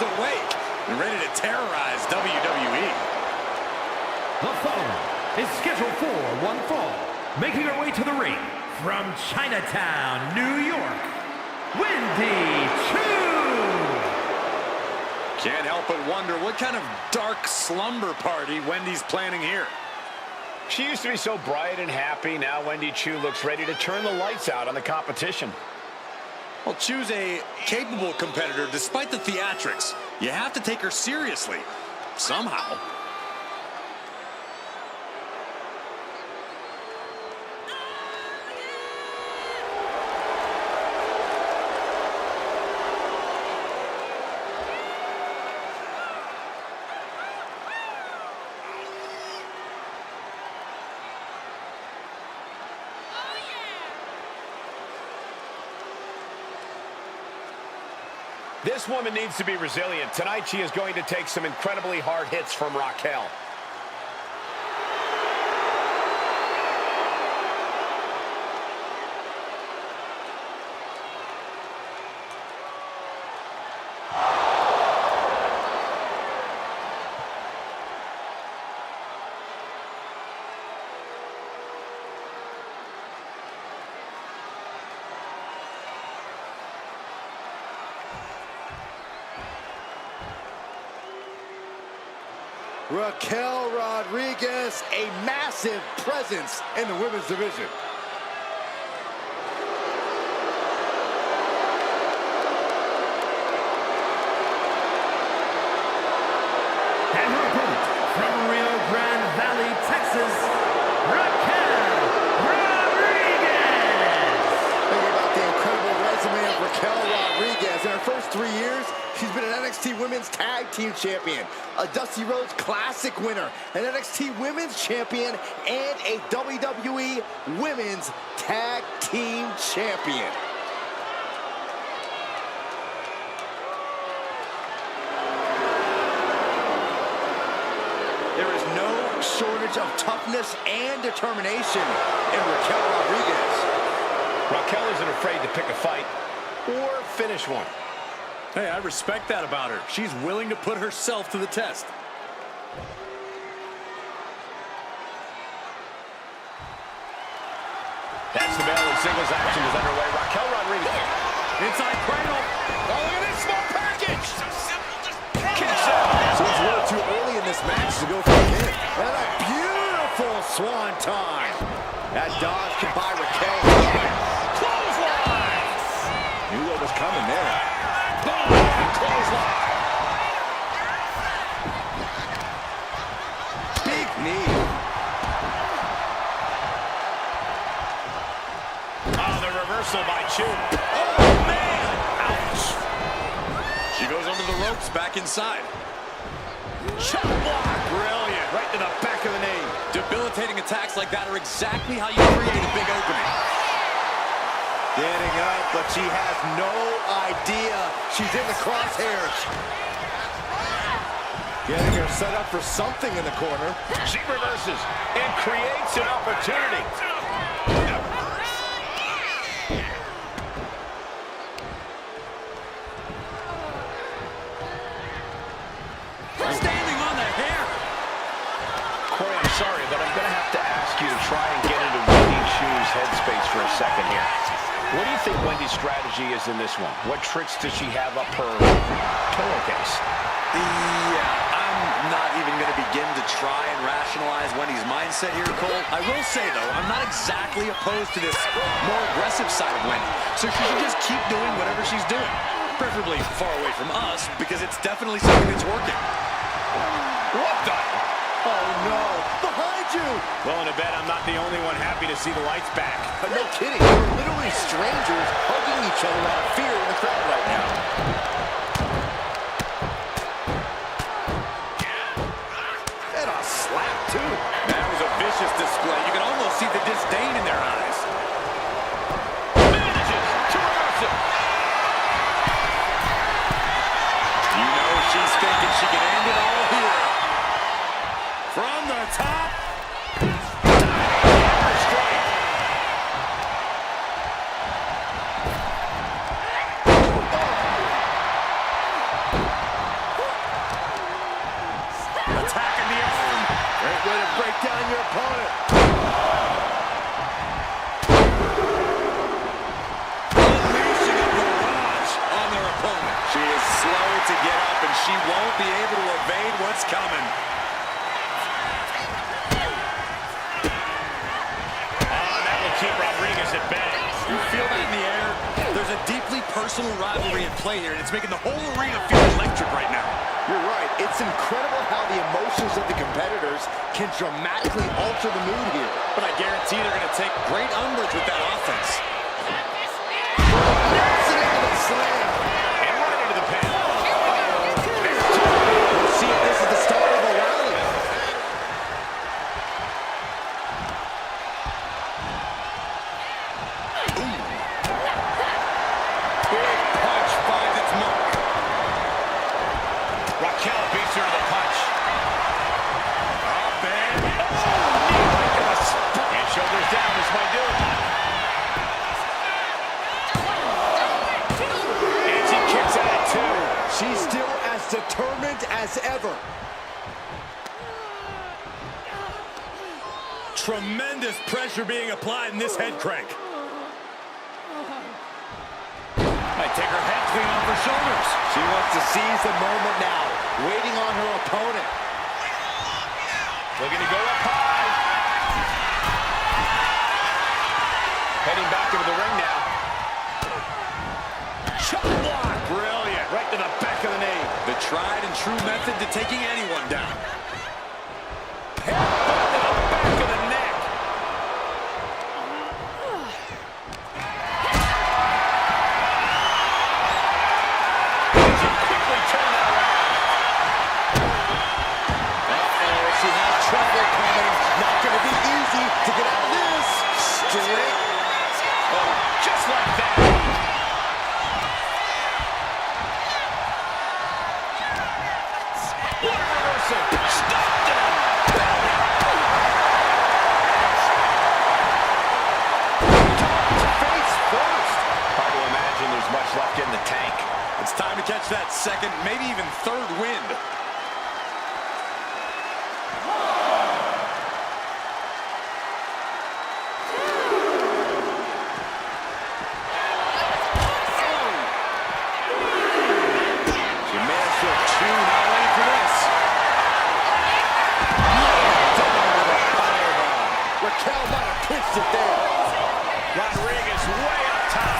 is awake and ready to terrorize WWE. The following is scheduled for one fall, making her way to the ring from Chinatown, New York, Wwe 2K25. Can't help but wonder what kind of dark slumber party Wendy's planning here. She used to be so bright and happy. Now Wwe 2K25 looks ready to turn the lights out on the competition. Well, choose a capable competitor despite the theatrics. You have to take her seriously, somehow. This woman needs to be resilient. Tonight she is going to take some incredibly hard hits from Raquel. Raquel Rodriguez, a massive presence in the women's division. And her opponent from Rio Grande Valley, Texas, Raquel Rodriguez. Thinking about the incredible resume of Raquel Rodriguez. In her first 3 years, she's been an NXT Women's Tag Team Champion, a Dusty Rhodes Classic winner, an NXT Women's Champion, and a WWE Women's Tag Team Champion. There is no shortage of toughness and determination in Raquel Rodriguez. Raquel isn't afraid to pick a fight or finish one. Hey, I respect that about her. She's willing to put herself to the test. That's the bell and singles action is underway. Raquel Rodriguez. Inside cradle. Oh, look at this small package. Kicks out. So it's a little too early in this match to go for a pin. And a beautiful swanton. That dodge can buy Raquel. Clothesline. Knew what was coming there. Clothesline. Big knee. Oh, the reversal by Chu. Oh, man! Ouch! She goes under the ropes, back inside. Chop block. Brilliant. Right to the back of the knee. Debilitating attacks like that are exactly how you create a big opening. Getting up, but she has no idea she's in the crosshairs. Getting her set up for something in the corner. She reverses and creates an opportunity. Standing on the hair. Corey, I'm sorry, but I'm going to have to ask you to try and get into Wwe 2K's headspace for a second here. What do you think Wendy's strategy is in this one? What tricks does she have up her pillowcase? Yeah, I'm not even going to begin to try and rationalize Wendy's mindset here, Cole. I will say, though, I'm not exactly opposed to this more aggressive side of Wendy. So she should just keep doing whatever she's doing. Preferably far away from us, because it's definitely something that's working. What the? Oh no, behind you! Well, in a bet, I'm not the only one happy to see the lights back. But no kidding, they're literally strangers hugging each other out of fear in the crowd right now. And a slap, too. That was a vicious display. You can almost see the disdain in their eyes. Manages to reverse it. You know she's thinking she can end it all here. From the top. Strike. break down your opponent. Unleashing a barrage on their opponent. She is slow to get up, and she won't be able to evade what's coming. That will keep Rodriguez at bay. You feel that in the air? There's a deeply personal rivalry in play here, and it's making the whole arena feel electric right now. You're right. It's incredible how the emotions of the competitors can dramatically alter the mood here. But I guarantee they're going to take great umbrage with that offense. Sitting into the slam. And right into the pin. We'll see if this is the start of a rally. Big punch finds its mark. Raquel beats her to the punch. Up and... And shoulders down, this might do it. And she kicks out at two. She's still as determined as ever. Tremendous pressure being applied in this head crank. Might take her head clean off her shoulders. She wants to seize the moment now, waiting on her opponent. Looking to go up high. Heading back into the ring now. Chop block. Brilliant. Right to the back of the knee. The tried and true method to taking anyone down. Headbutt to the back of the neck. She quickly turned that around. Uh-oh, she has trouble coming. Not going to be easy to get out of this. Straight. Oh, just like that. What a reversal. Stopped him. Face first. Hard to imagine there's much left in the tank. It's time to catch that second, maybe even third wind. She may have feel too not ready for this. Raquel might have pinched it there. Rodriguez way up top.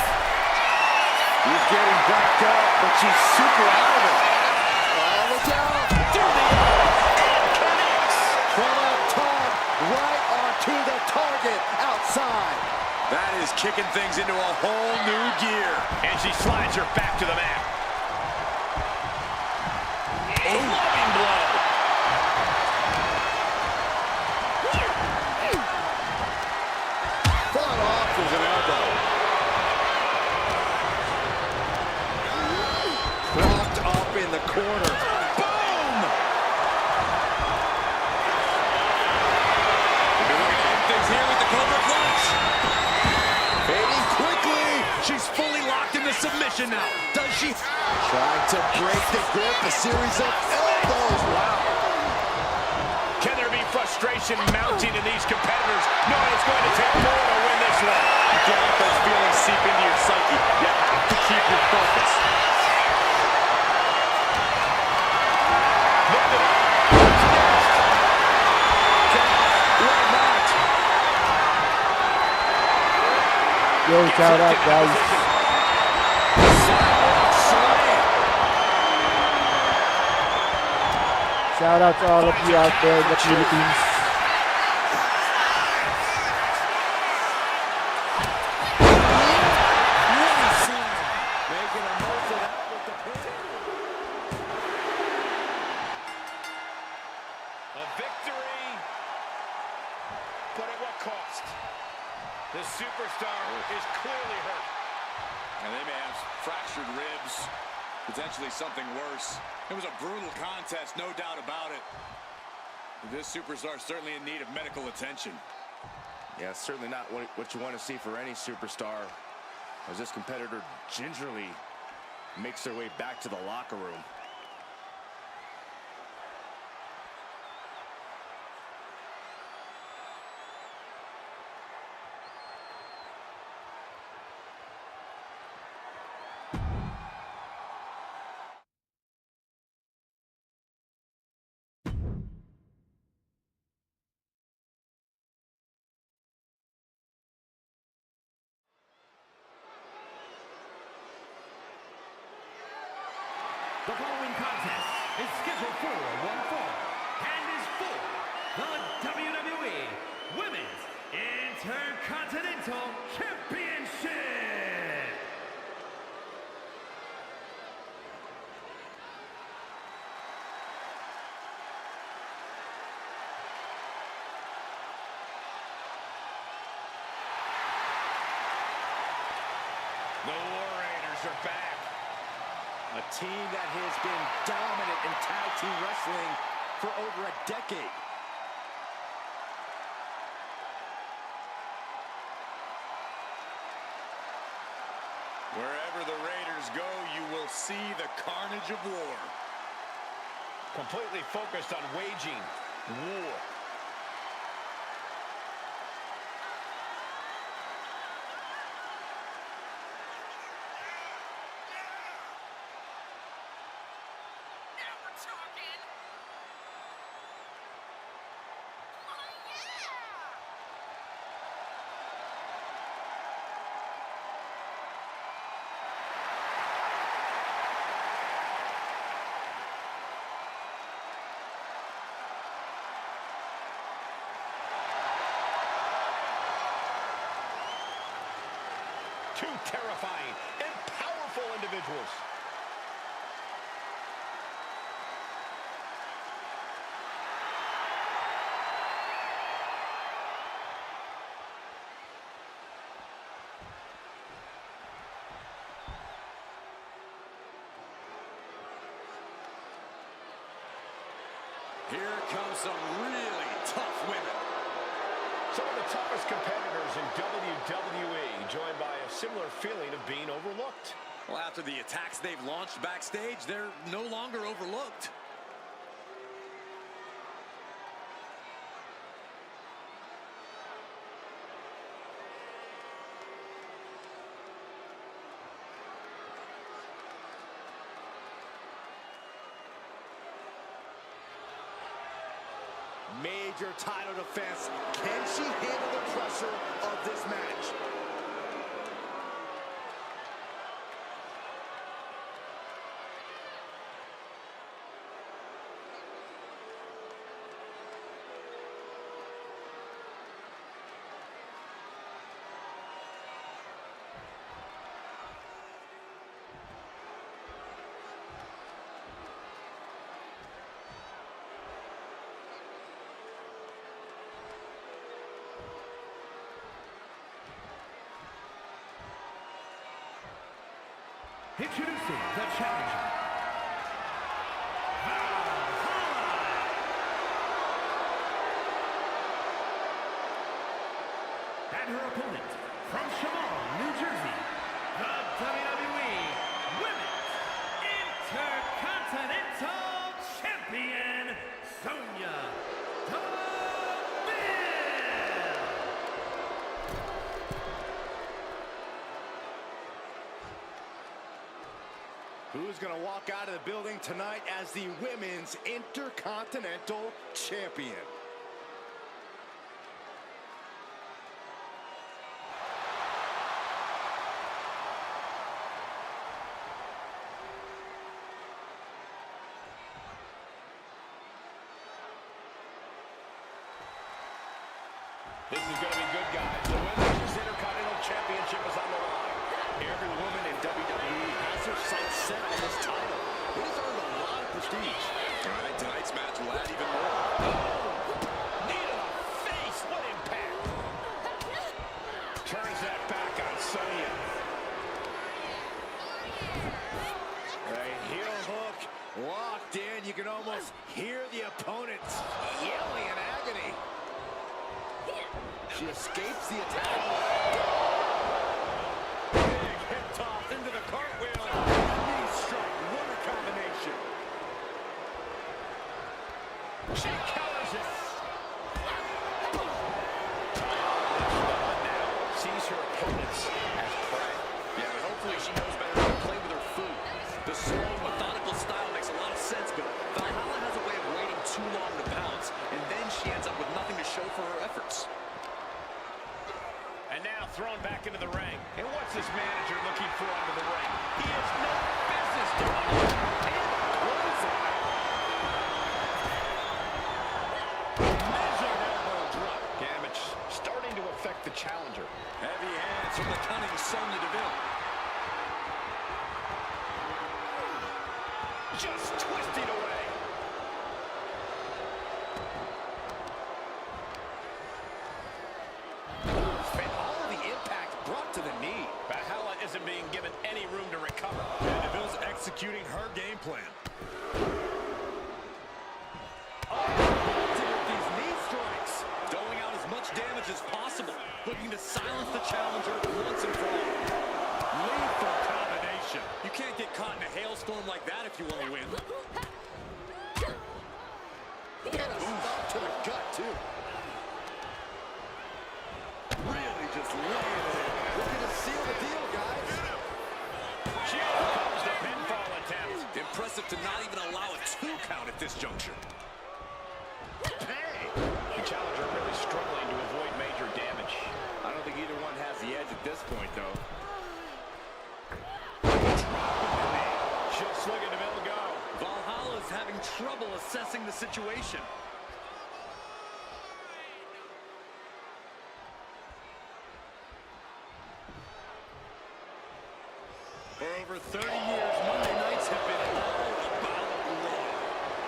He's getting back up, but she's super out of it. Oh, look out. Through the and connects. From up top, right onto the target outside. That is kicking things into a whole new gear. And she slides her back to the mat. A loving blow. Fought off with an elbow. Propped up in the corner. Boom! We're going to end things here with the Cobra Clutch. Fading quickly. She's fully locked into submission now. Does she? Trying to break the grip. A series of elbows. Wow. Can there be frustration mounting in these competitors, knowing it's going to take more to win this one? You can't let those feelings seep into your psyche. You have to keep your focus. Lift it up. What a match. Yo, shout out, guys. Sidewalk slam. Shout out to all of you out there in the Philippines. Making a most of that with the pin. A victory, but at what cost? The superstar is clearly hurt. And they may have fractured ribs, potentially something worse. It was a brutal contest, no doubt about it. This superstar is certainly in need of medical attention. Yeah, certainly not what you want to see for any superstar, as this competitor gingerly makes their way back to the locker room. The following contest is scheduled for one fall and is for the WWE Women's Intercontinental Championship. The War Raiders are back. A team that has been dominant in tag team wrestling for over a decade. Wherever the Raiders go, you will see the carnage of war. Completely focused on waging war. Two terrifying and powerful individuals. Here comes some really tough women. Some of the toughest competitors in WWE, joined by a similar feeling of being overlooked. Well, after the attacks they've launched backstage, they're no longer overlooked. Major title defense. Can she handle the pressure of this match? Introducing the challenger. And her opponent, from Chemung, New Jersey, the WWE Women's Intercontinental Champion, Sonya Deville. Who's going to walk out of the building tonight as the Women's Intercontinental Champion? This is going to be good, guys. The Women's Intercontinental Championship is on the line. Every woman in WWE has her sights set on this title. It has earned a lot of prestige. All right, tonight's match will add even more. Knee to the face. What impact. Turns that back on Sonya. Right, heel hook locked in. You can almost hear the opponents yelling in agony. She escapes the attack. Big hip toss into the cartwheel. Knee strike. What a combination. She counters it. Now sees her opponents as prey. Yeah, but hopefully she knows better than to play with her food. The slow, methodical style makes a lot of sense, but Valhalla has a way of waiting too long to pounce, and then she ends up with nothing to show for her efforts. And now thrown back into the ring. And what's this manager looking for under the ring? He has no business doing it. Measured elbow drop. Damage starting to affect the challenger. Heavy hands from the cunning Sonya Deville. Just twisting away. And all of the impact brought to the knee. Valhalla isn't being given any room to recover. And Deville's executing her game plan. With these knee strikes. Doling out as much damage as possible. Looking to silence the challenger once and for all. Lethal combination. You can't get caught in a hailstorm like that if you want to win. And a stop to the gut, too. Really just laying it in. Looking to seal the deal, guys. She overcomes the pinfall attempt. Impressive to not even allow a 2 count at this juncture. Hey! The challenger really struggling to avoid major damage. I don't think either one has the edge at this point, though. She'll swing it to Deville go. Valhalla is having trouble assessing the situation. For over 30 years, Monday nights have been all about Raw.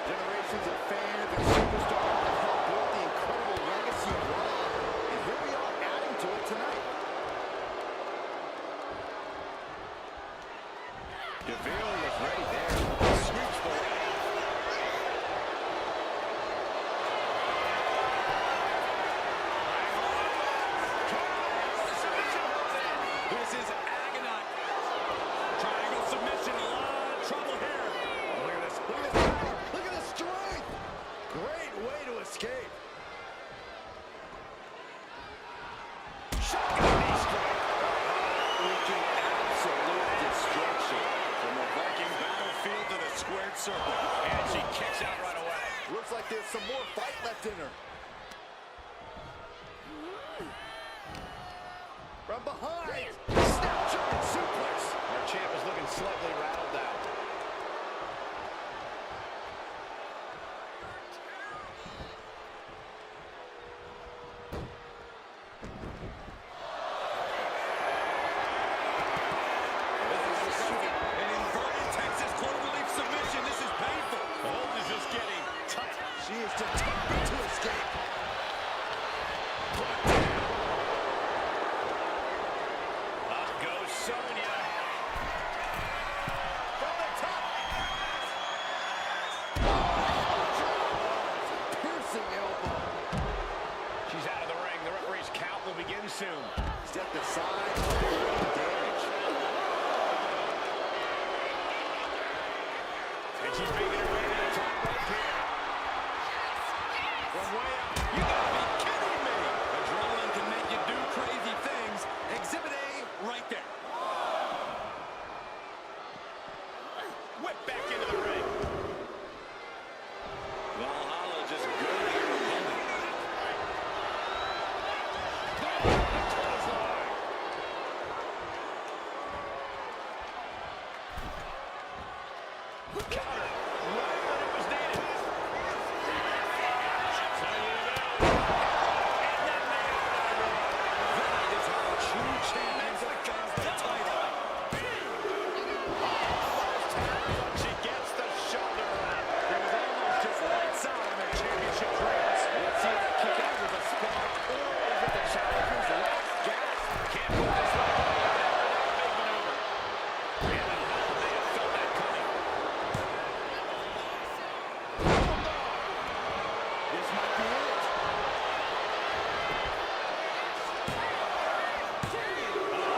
Generations of fans and superstars have helped build the incredible legacy of Raw. And here we are adding to it tonight. Deville was ready there. Sweeps the leg. This is agonizing. Triangle submission, a lot of trouble here. Look at this. Look at this power. Look at the strength. Great way to escape. Shotgun knee strike. Wreaking absolute destruction. From the Viking battlefield to the squared circle. And she kicks out right away. Looks like there's some more fight left in her. From behind. Snap German suplex. Our champ is looking slightly rattled out. An inverted Texas cloverleaf submission. This is painful. The hold is just getting tight. She is determined to escape. Up goes Sonya. From the top. Piercing elbow. She's out of the ring. The referee's count will begin soon. Step aside. Avoiding damage. And she's making her way to the top rope here. From way up. You gotta be kidding me! Adrenaline can make you do crazy things. Exhibit A right there. Whip back into the ring. Valhalla just good at her opponent. Counter. Right when it was needed. That is how true champions defend the title. She gets the shoulder up. It was almost just lights out on their championship dreams. Let's see if that kick out was a spark, or is it the challenger's last gasp? Can't put this one away. Big maneuver. And Valhalla may have felt that coming. This might be it.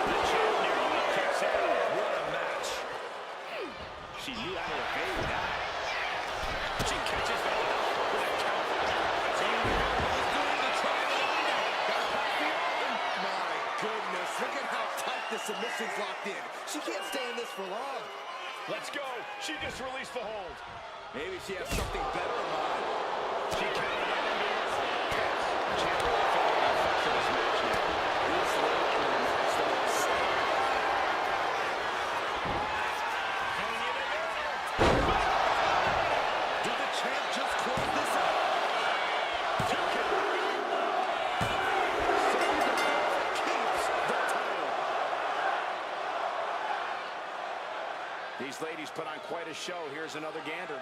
The champ nearly kicks out. What a match. She knew how to evade that. She catches Valhalla with a counter. Doing the triangle window. Gotta pass the open. My goodness. Look at how tight the submission's locked in. She can't stay in this for long. Let's go. She just released the hold. Maybe she has something better in mind. She countered it into her. The champ really feeling the effects of this match now. This late in the match, though, is Hanging in there. did the champ just close this out? the show. Here's another gander.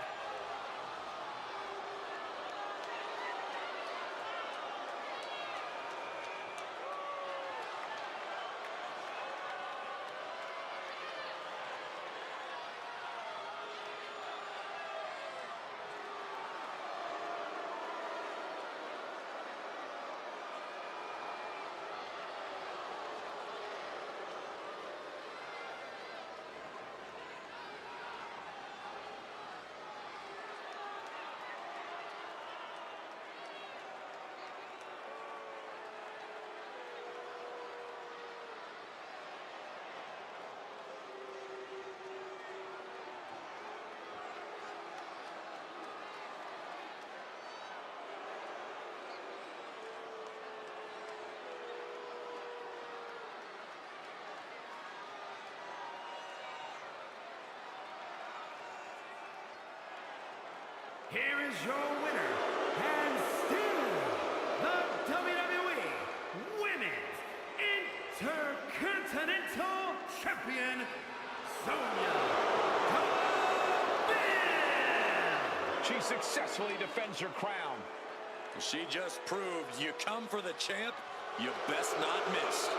Here is your winner, and still the WWE Women's Intercontinental Champion, Sonya Deville! She successfully defends her crown. She just proved you come for the champ, you best not miss.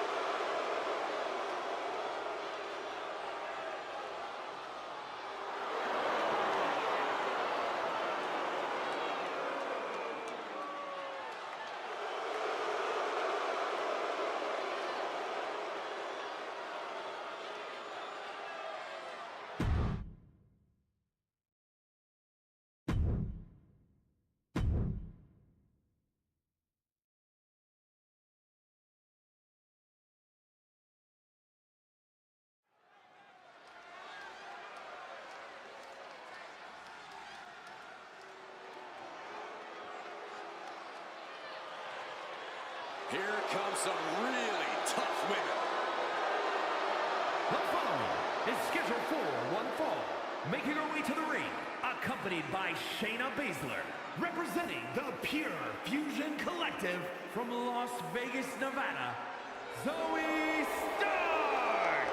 Here comes some really tough women. The following is scheduled for one fall, making her way to the ring, accompanied by Shayna Baszler, representing the Pure Fusion Collective from Las Vegas, Nevada, Zoe Stark!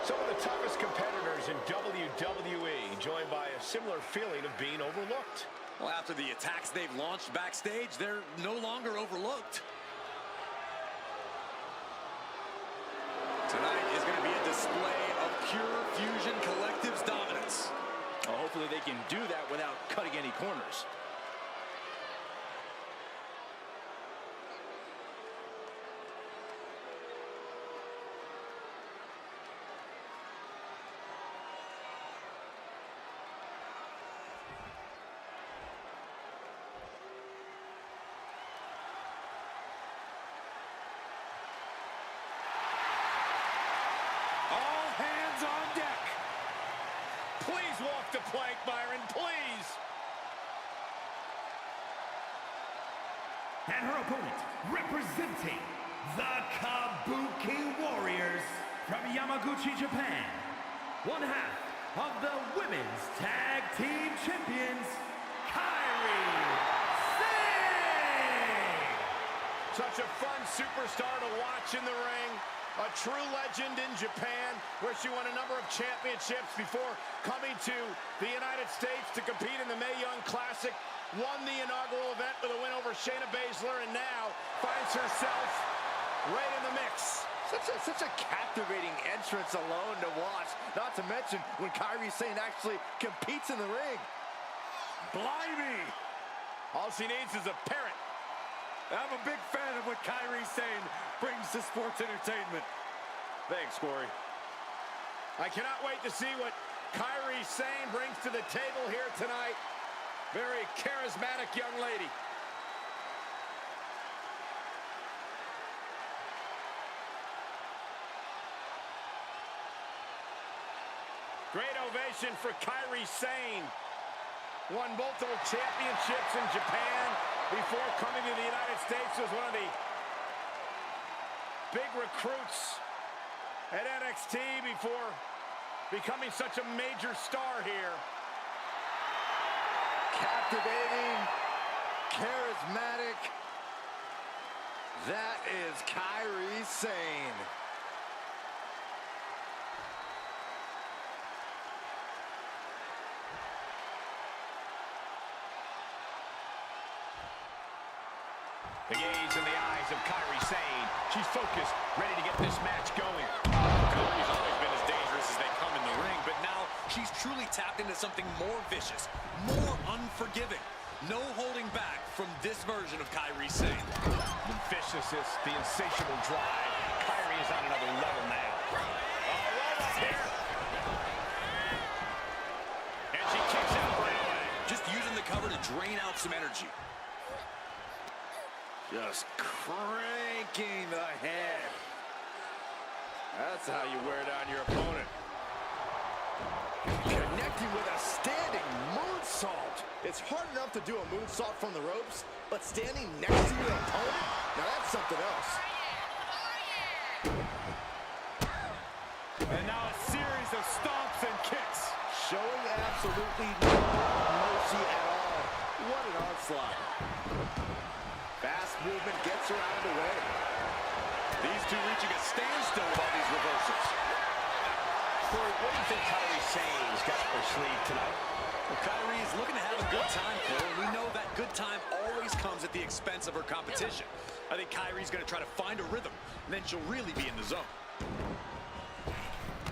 Some of the toughest competitors in WWE, joined by a similar feeling of being overlooked. Well, after the attacks they've launched backstage, they're no longer overlooked. Tonight is going to be a display of Pure Fusion Collective's dominance. Well, hopefully they can do that without cutting any corners. Please walk the plank, Byron, please. And her opponent, representing the Kabuki Warriors from Yamaguchi, Japan, one half of the Women's Tag Team Champions, Kairi Sane! Such a fun superstar to watch in the ring. A true legend in Japan, where she won a number of championships before coming to the United States to compete in the Mae Young Classic, won the inaugural event with a win over Shayna Baszler, and now finds herself right in the mix. Such a captivating entrance alone to watch, not to mention when Kairi Sane actually competes in the ring. Blimey! All she needs is a parrot. I'm a big fan of what Kairi Sane brings to sports entertainment. Thanks, Corey. I cannot wait to see what Kairi Sane brings to the table here tonight. Very charismatic young lady. Great ovation for Kairi Sane. Won multiple championships in Japan before coming to the United States. Was one of the big recruits at NXT before becoming such a major star here. Captivating, charismatic. That is Kairi Sane. The gaze in the eyes of Kairi Sane. She's focused, ready to get this match going. Kairi's always been as dangerous as they come in the ring, but now she's truly tapped into something more vicious, more unforgiving. No holding back from this version of Kairi Sane. The viciousness, the insatiable drive. Kairi is on another level now. Roll up here. And she kicks out right away. Just using the cover to drain out some energy. Just cranking the head. That's how you wear down your opponent. Connecting with a standing moonsault. It's hard enough to do a moonsault from the ropes, but standing next to your opponent? Now that's something else. And now a series of stomps and kicks. Showing absolutely no mercy at all. What an onslaught. Fast movement gets her out of the way. These two reaching a standstill with all these reversals. Corey, what do you think Kairi Sane's got up her sleeve tonight? Well, Kairi is looking to have a good time, Cole, and we know that good time always comes at the expense of her competition. I think Kairi's going to try to find a rhythm, and then she'll really be in the zone.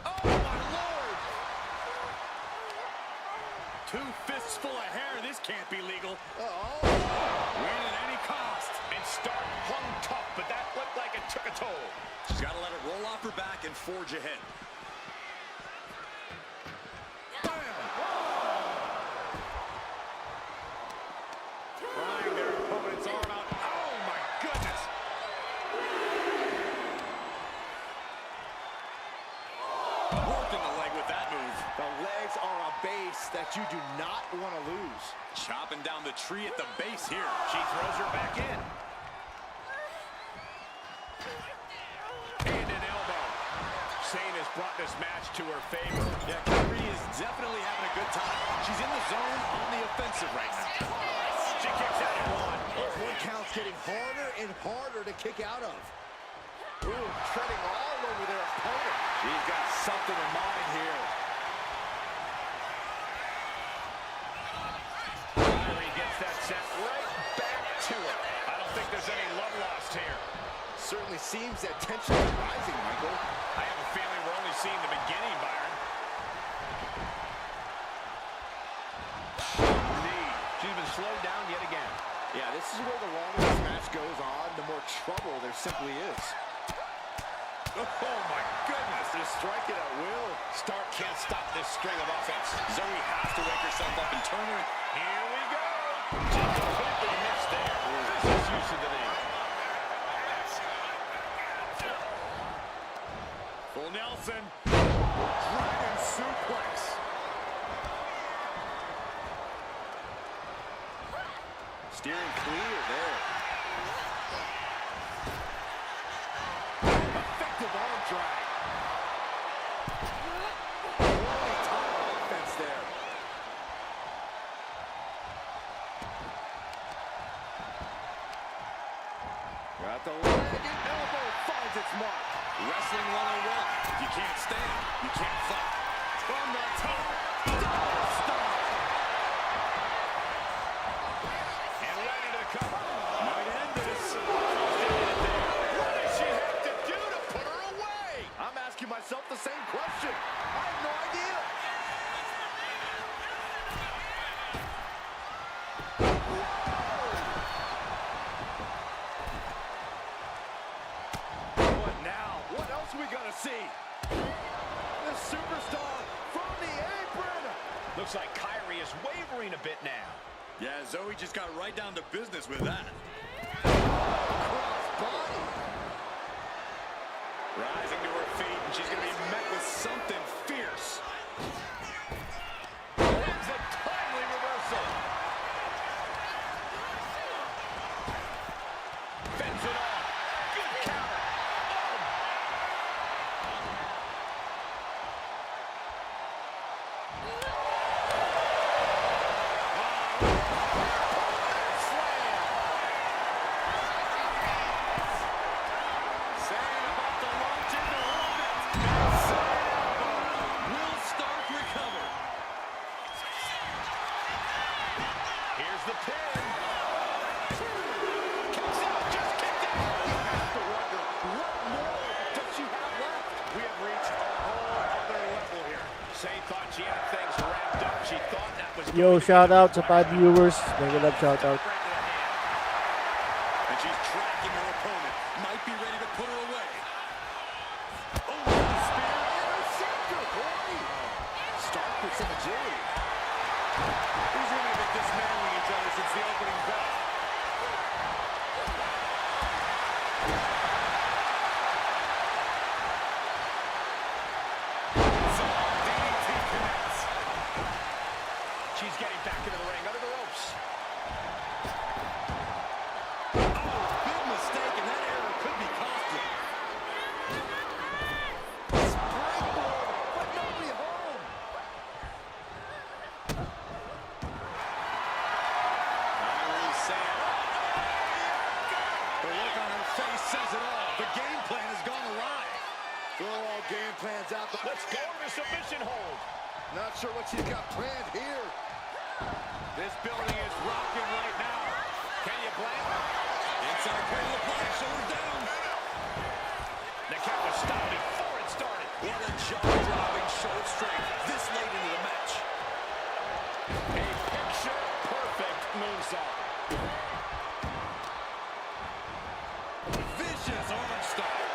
Oh, my Lord! 2 fists full of hair. This can't be legal. Win at any cost. And start hung tough, but that looked like it took a toll. She's got to let it roll off her back and forge ahead. Prying their opponent's arm out. Oh, my goodness. Working the leg with that move. The legs are a base that you do not want to lose. Chopping down the tree at the base here. She throws her back in. And an elbow. Sane has brought this match to her favor. Yeah, Kairi is definitely having a good time. She's in the zone on the offensive right now. She kicks out at 1. Those 1 counts getting harder and harder to kick out of. Ooh, treading all over their opponent. She's got something in mind here. Kairi gets that set right back to her. I don't think there's any love lost here. Certainly seems that tension is rising, Michael. I have a feeling we're only seeing the beginning, Byron. Knee. She's been slowed down yet again. Yeah, this is where the longer this match goes on, the more trouble there simply is. Oh, my goodness. Just strike it at will. Stark can't stop this string of offense. Zoe has to wake herself up and turn her. Here we go. She completely missed there. Vicious use of the knee. Full Nelson. Dragon suplex. Steering clear there. Effective arm drag. Really top offense there. Got the leg and elbow finds its mark. Wrestling 101. If you can't stand, you can't fight. From the top. Double stomp. And right into the cover. Might end this. What does she have to do to put her away? I'm asking myself the same question. I have no idea. What now? What else are we gonna see? The superstar from the apron. Looks like Kairi is wavering a bit now. Yeah, Zoe just got right down to business with that. Cross body. Rising to her feet, and she's going to be met with something fierce. Lands a timely reversal. Fends it off. Good counter. Yo, shout out sa 5 viewers. Mega love shout out. And she's tracking her opponent. Might be ready to put her away. Oh, the spear interceptor, boy. Start with some agility. These women have been dismantling each other since the opening bell. DDT connects. She's getting back into the ring, under the ropes. Big mistake, and that error could be costly. Springboard, but nobody home. Not really sad. The look on her face says it all. The game plan has gone awry. Throw all game plans out. Let's go to the submission hold. Not sure what she's got planned here. This building is rocking right now. Can you blame her? Inside cradle of play, shoulders down. The count was stopped before it started. What a jaw-dropping show of strength this late into the match. A picture-perfect moonsault. Vicious arm style.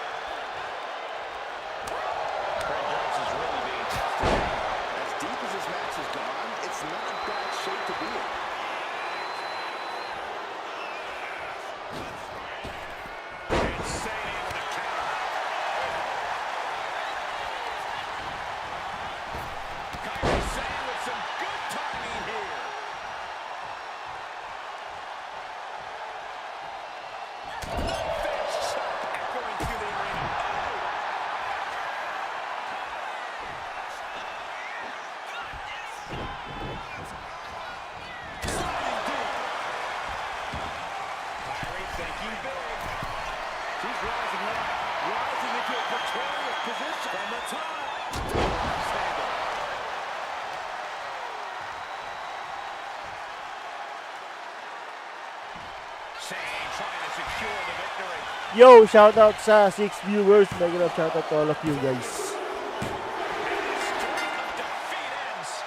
Greg Jones is really being tested. As deep as this match has gone, it's not a bad shape to be in. Insane the counter. Kyrie Sane with some good timing here. Fence shot echoing through the arena. Kyrie thinking big. She's rising up, rising into a precarious position from the top. Handle. Sane trying to secure the victory. Yo, shout out sa 6 viewers. Mega love shout out to all of you guys. Streak of defeat ends.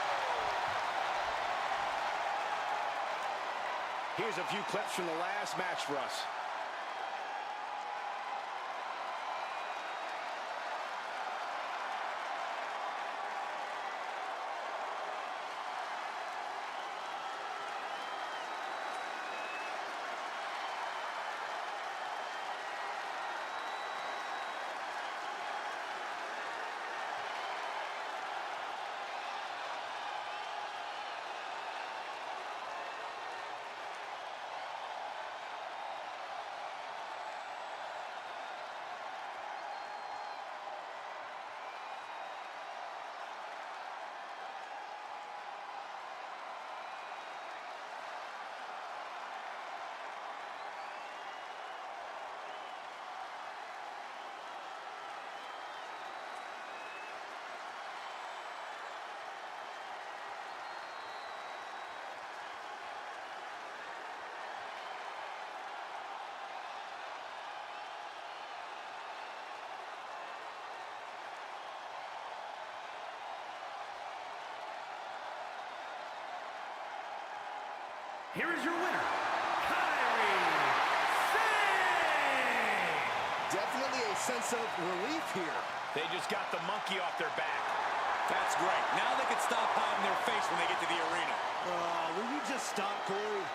Here's a few clips from the last match for us. Here is your winner, Kyrie Sane. Definitely a sense of relief here. They just got the monkey off their back. That's great. Now they can stop hiding their face when they get to the arena. Will you just stop, Corey?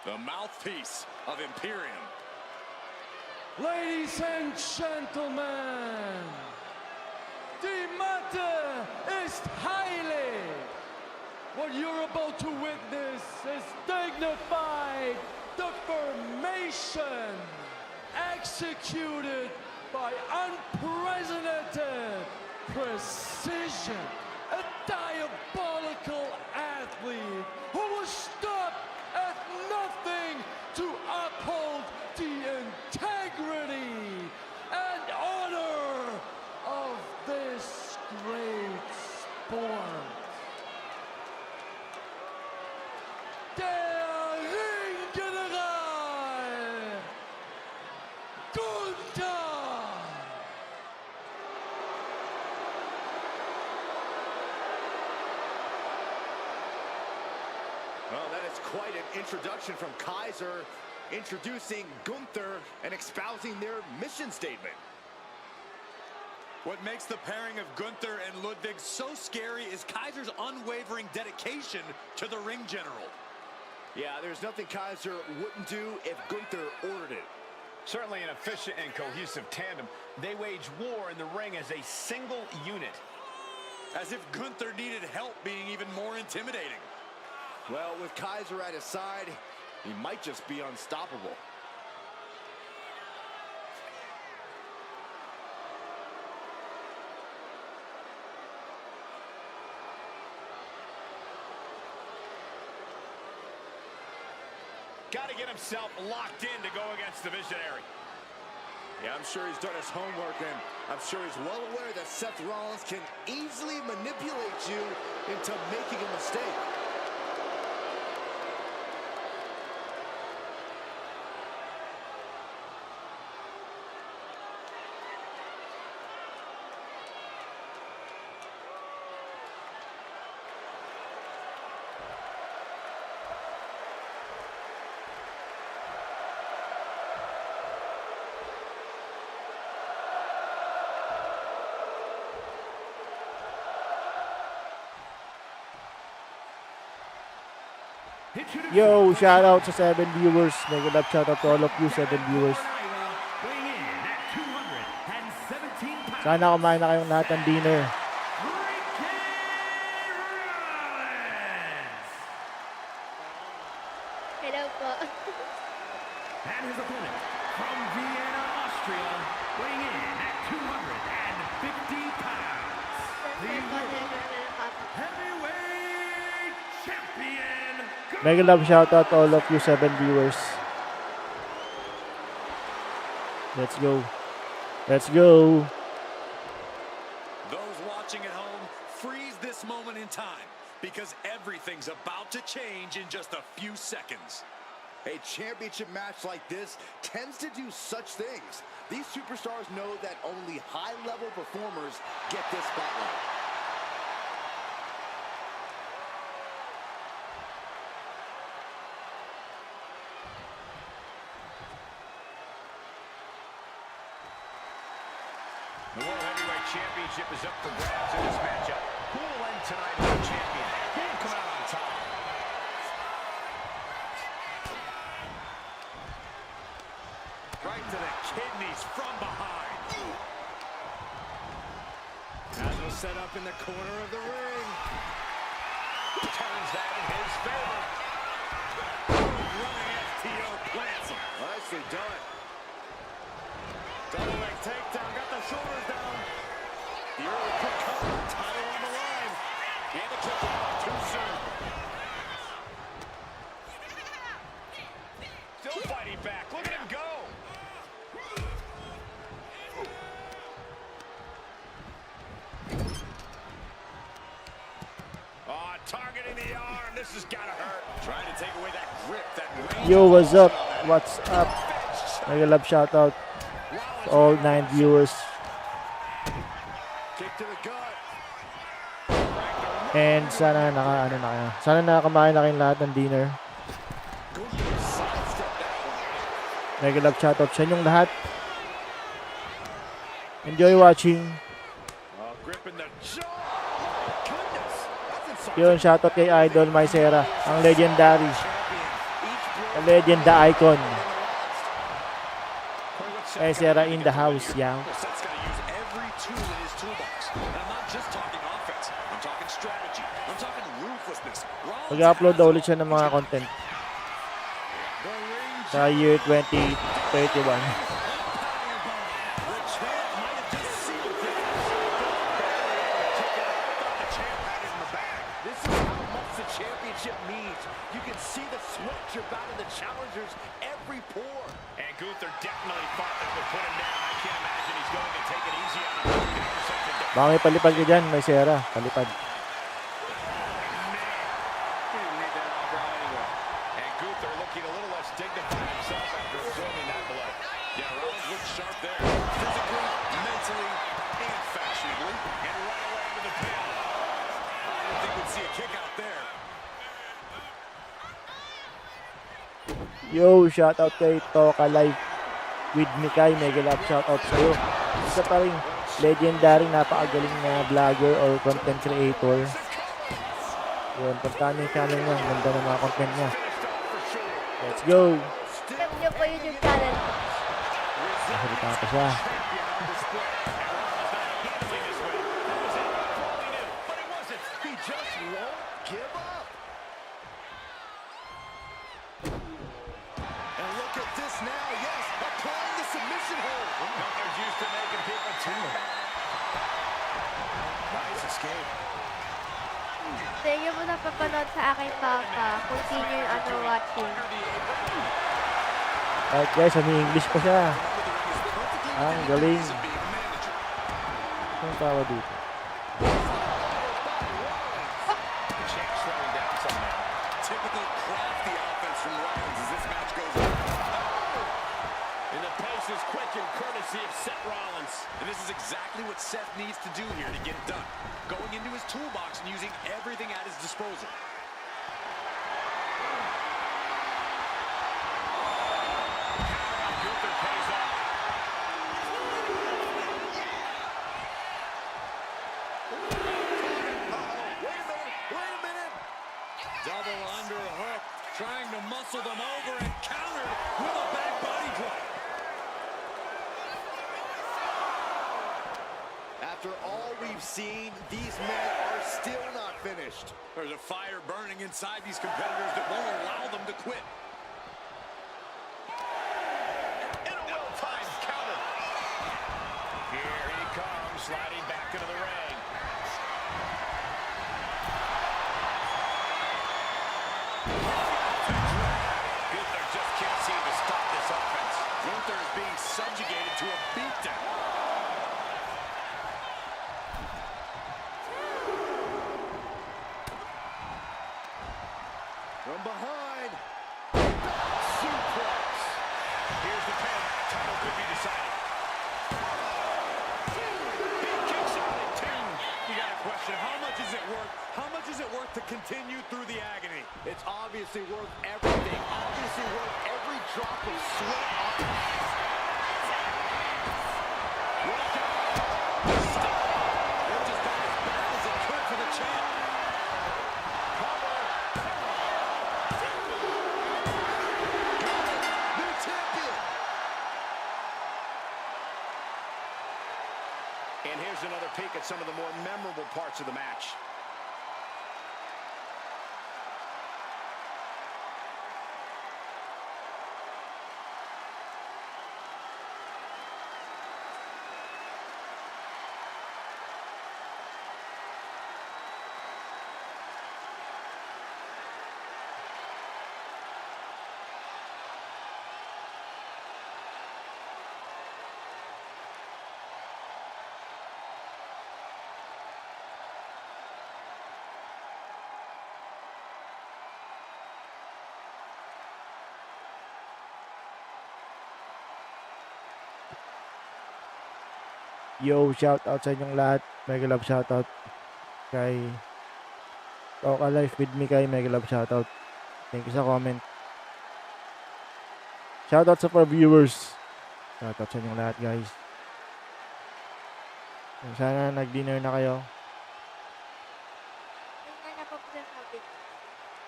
The mouthpiece of Imperium. Ladies and gentlemen, the matter is highly. What you're about to witness is dignified deformation executed by unprecedented precision. A diabolical athlete who will stop at nothing to uphold the integrity and honor of this great sport. Der Ringgeneral Gunther. Well, that is quite an introduction from Kaiser, introducing Gunther and espousing their mission statement. What makes the pairing of Gunther and Ludwig so scary is Kaiser's unwavering dedication to the ring general. Yeah, there's nothing Kaiser wouldn't do if Gunther ordered it. Certainly an efficient and cohesive tandem. They wage war in the ring as a single unit. As if Gunther needed help being even more intimidating. Well, with Kaiser at his side, he might just be unstoppable. Got to get himself locked in to go against the visionary. Yeah, I'm sure he's done his homework, and I'm sure he's well aware that Seth Rollins can easily manipulate you into making a mistake. Yo, shout out sa 7 viewers. Mega love shout out to all of you 7 viewers. Weighing in at 217 pounds. Sana kumain na kayong lahat ng dinner. Hello po. And his opponent from Vienna, Austria, weighing in at 250 pounds. The heavyweight champion. Mega love shout out to all of you 7 viewers. Let's go. Let's go. Those watching at home, freeze this moment in time because everything's about to change in just a few seconds. A championship match like this tends to do such things. These superstars know that only high-level performers get this spotlight. The World Heavyweight Championship is up for grabs in this matchup. Who will end tonight as the champion? Who will come out on top? Right to the kidneys from behind. As was set up in the corner of the ring. Turns that in his favor. Running FTO plants him. Nicely done. Double leg takedown, got the shoulders down. The early quick cover, title on the line. And the triple out too soon. Still fighting back. Look at him go. Oh, targeting the arm. This has got to hurt. Trying to take away that grip, that range. Yo, what's up? What's up? Mega love shout out to all 9 viewers. Kick to the gut. And sana sana nakakamain na kayong lahat ng dinner. Mega love shout out sa inyong lahat. Enjoy watching. Oh, gripping the jaw. Goodness. That's insulting. Yun, shout out kay Idol Maisera, ang legendary. Champion. Each blow The legend, the icon. Sarah in the house, yeah. Well, Seth's got to use every tool in his toolbox. And I'm not just talking offense. I'm talking strategy. I'm talking ruthlessness. Mag-upload daw ulit siya ng mga content sa year 2031. This is how much the championship means. You can see the sweat drip out of the challengers every pore. And Gunther definitely thought that would put him down. I can't imagine he's going to take it easy on him. Baka may palipad ka dyan, may Sarah. Palipad. And Gunther looking a little less dignified himself after absorbing that blow. Yeah, Rollins looked sharp there. Physically, mentally, and fashionably. And right away into the pin. I didn't think we'd see a kick out there. Yo, shoutout kay Toka Life with Mikay. Mega love shoutout sa'yo. Isa pa rin legendary, napakagaling na vlogger or content creator. Yun, puntahan niyo yung channel niya. Ganda ng mga content niya. Let's go! Subscribe niyo po YouTube channel. Nasalita pa siya. He just won't give up. And look at this now, yes, applying the submission hold. Gunther's used to making people too. Nice escape. Thank you po napapanood sa aking papa. Continue watching. Alright guys, English pa siya. Ang galing. Anong tawa dito? Typical crafty offense from Rollins as this match goes on. And the pace is quick and courtesy of Seth Rollins. And this is exactly what Seth needs to do here to get it done. Going into his toolbox and using everything at his disposal. Gunther pays off. Wait a minute. Double underhook, trying to muscle them over and countered with a back body drop. After all we've seen, these men are still not finished. There's a fire burning inside these competitors that won't allow them to quit. And a well-timed counter. Here he comes, sliding back into the ring. Gunther just can't seem to stop this offense. Gunther is being subjugated to a beatdown. From behind. Suplex. Here's the pin. Title could be decided. Big kicks out at 2. You got a question, how much is it worth? How much is it worth to continue through the agony? It's obviously worth everything. Obviously worth every drop of sweat on it. They're just got as bad as it could for the champ. New champion. And here's another peek at some of the more memorable parts of the match. Yo, shoutout sa inyong lahat. Mega love shoutout kay Toka Life with me kay Mega love shoutout. Thank you sa comment. Shoutout sa for viewers. Shoutout sa inyong lahat, guys. Sana nag-dinner na kayo. Ano na po po sabi?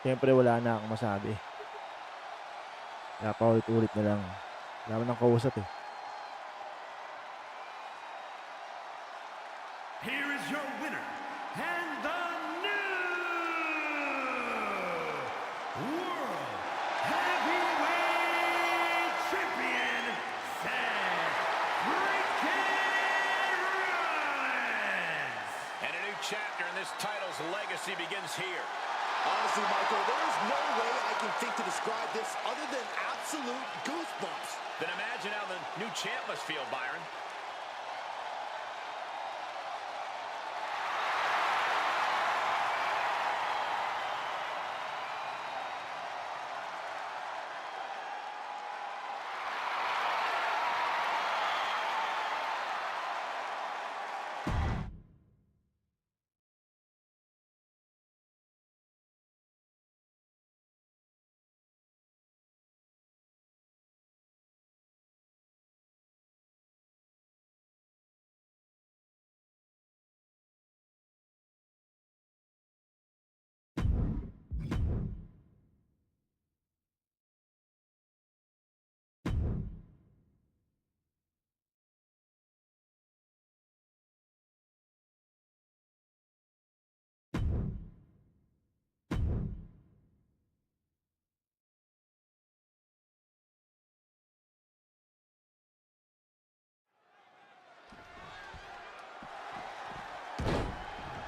Siyempre wala na akong masabi. Napaulit-ulit na lang. Wala mo nang kausap eh. Here is your winner, and the new World Heavyweight Champion, Seth freaking Rollins. And a new chapter in this title's legacy begins here. Honestly, Michael, there is no way I can think to describe this other than absolute goosebumps. Then imagine how the new champ must feel, Byron.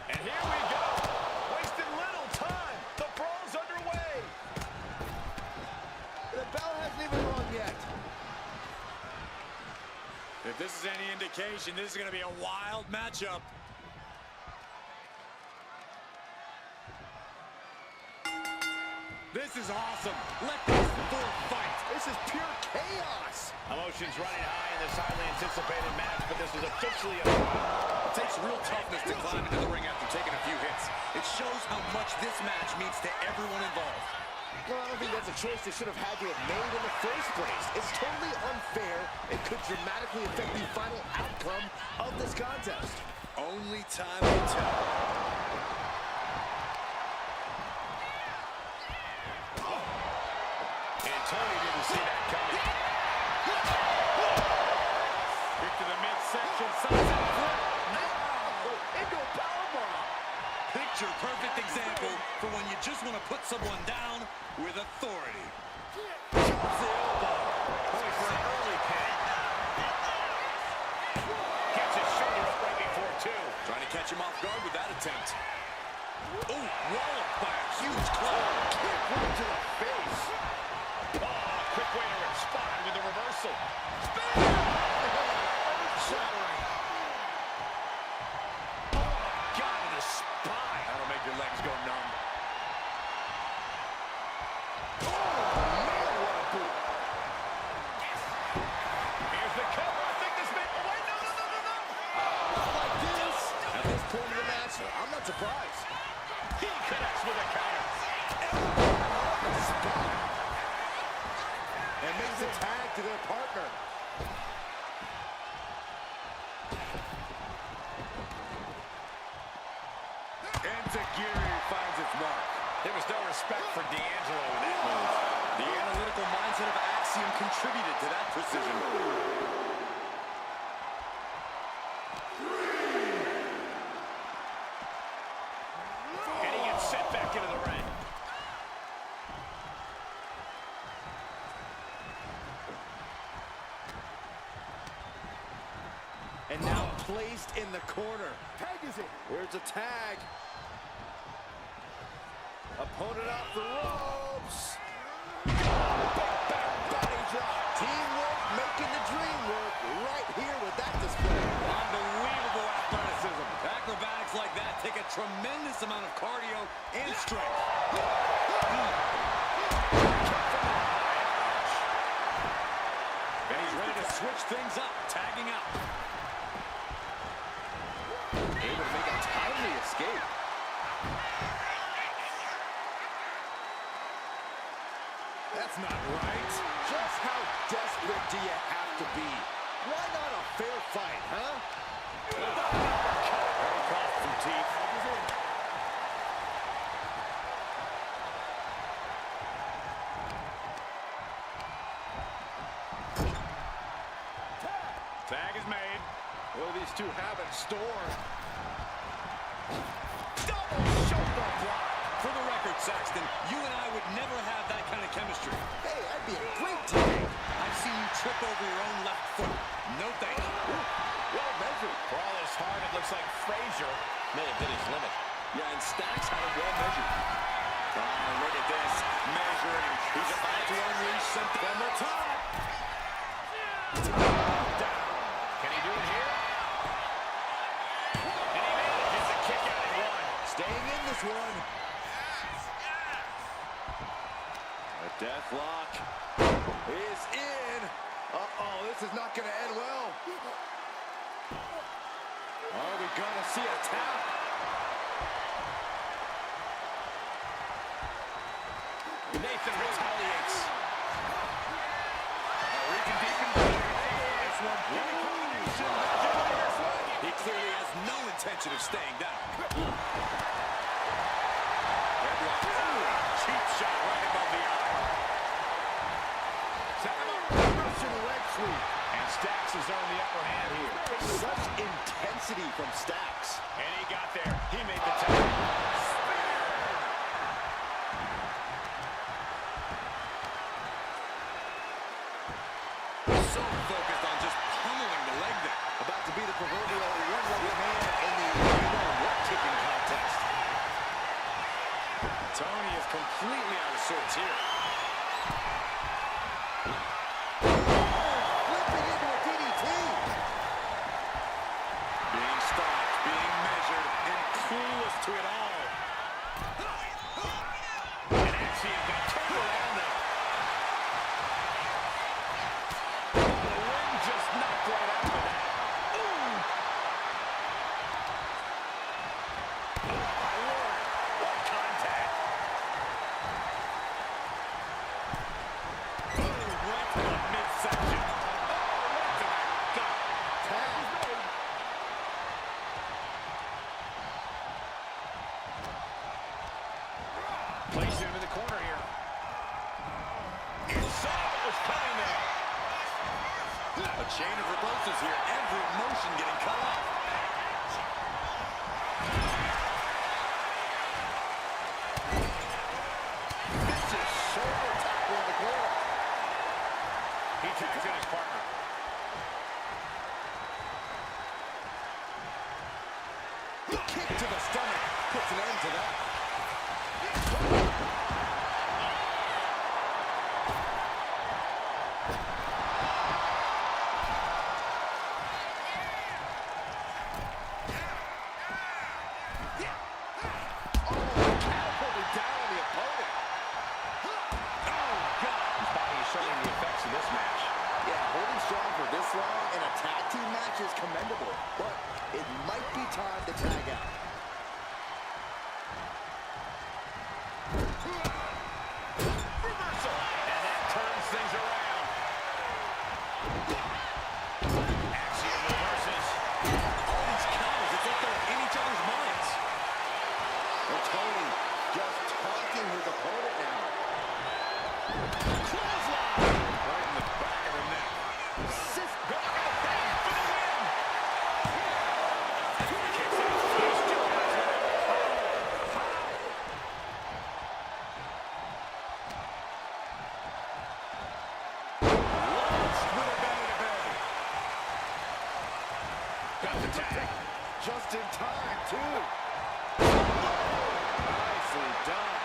And here we go. Wasting little time. The brawl's underway. The bell hasn't even rung yet. If this is any indication, this is going to be a wild matchup. This is awesome. Let this full fight. This is pure chaos. Emotions running high in this highly anticipated match, but this is officially a... It takes real toughness to climb into the ring after taking a few hits. It shows how much this match means to everyone involved. Well, I don't think that's a choice they should have had to have made in the first place. It's totally unfair. It could dramatically affect the final outcome of this contest. Only time will tell. And Tony didn't see that coming. Kick to the midsection, sunset flip. Into a powerbomb. Picture perfect example for when you just want to put someone down with authority. Chops the elbow. Going for an early pin. Gets his shoulder up right before two. Trying to catch him off guard with that attempt. Oh, walloped by a huge club. Kick right to the face. Quick way to respond with the reversal. Shattering. God in the spine. That'll make your legs go numb. Man, what a boot. Here's the cover. I think this may... Oh, wait, no. Like this. At this point of the match, I'm not surprised. He connects with a counter. And makes a tag to their partner. Enziguri finds its mark. There was no respect for D'Angelo in that move. The analytical mindset of Axiom contributed to that precision. And he gets sent back into the ring. And now placed in the corner. Tag is it. Here's a tag. Opponent off the ropes. Back body drop. Teamwork making the dream work right here with that display. Unbelievable athleticism. Acrobatics like that take a tremendous amount of cardio and strength. And he's ready to switch things up, tagging out. Able to make a timely escape. That's not right. Just how desperate do you have to be? Why not a fair fight, huh? Very crossed some teeth. Tag is made. What do these two have in store? Double shoulder block. For the record, Saxton, you and I would never have that kind of chemistry. Hey, I'd be a great teammate. I've seen you trip over your own left foot. No thank you. Well measured. For all his heart, it looks like Frazier may have hit his limit. Yeah, and Stacks had it well measured. Oh, look at this. Measuring. He's about to unleash something from the top. Down. Can he do it here? And he manages to kick out at one. Staying in this one. A death lock Is in. Uh-oh, this is not going to end well. Are we going to see a tap? Nathan retaliates. reaching deep in this one. He clearly has no intention of staying down. Headlock. Cheap shot right above the eye. Russian leg sweep. And Stacks has earned the upper hand here. Such intensity from Stacks. And he got there. He made the tag. So focused on just pummeling the leg there. About to be the proverbial one-legged man in the you-know-what kicking contest. Tony is completely out of sorts here. Flipping into a DDT. Being stopped, being measured, and clueless to it all. And Axiom got turned around there. The ring just knocked right out of that. Ooh. Oh, my Lord. What contact. Right to the midsection. Oh, right to the gut. Tag. Placed him in the corner here. You saw what was coming there. A chain of reversals here. Every motion getting cut off. Vicious shoulder tackle in the corner. He tags in his partner. Kick to the stomach. Puts an end to that. Catapulted down on the opponent. His body is showing the effects of this match. Yeah, holding strong for this long in a tag team match is commendable, but it might be time to tag out. Reversal. And that turns things around. Axiom reverses. All these counters, it's like they're in each other's minds. And Tony just taunting his opponent now. Clothesline. Right in the back of the neck. Assist. Going for the pin for the win. Kicks out. He still has it. Launched with a belly-to-belly. Got the tag. Just in time, too. Nicely done.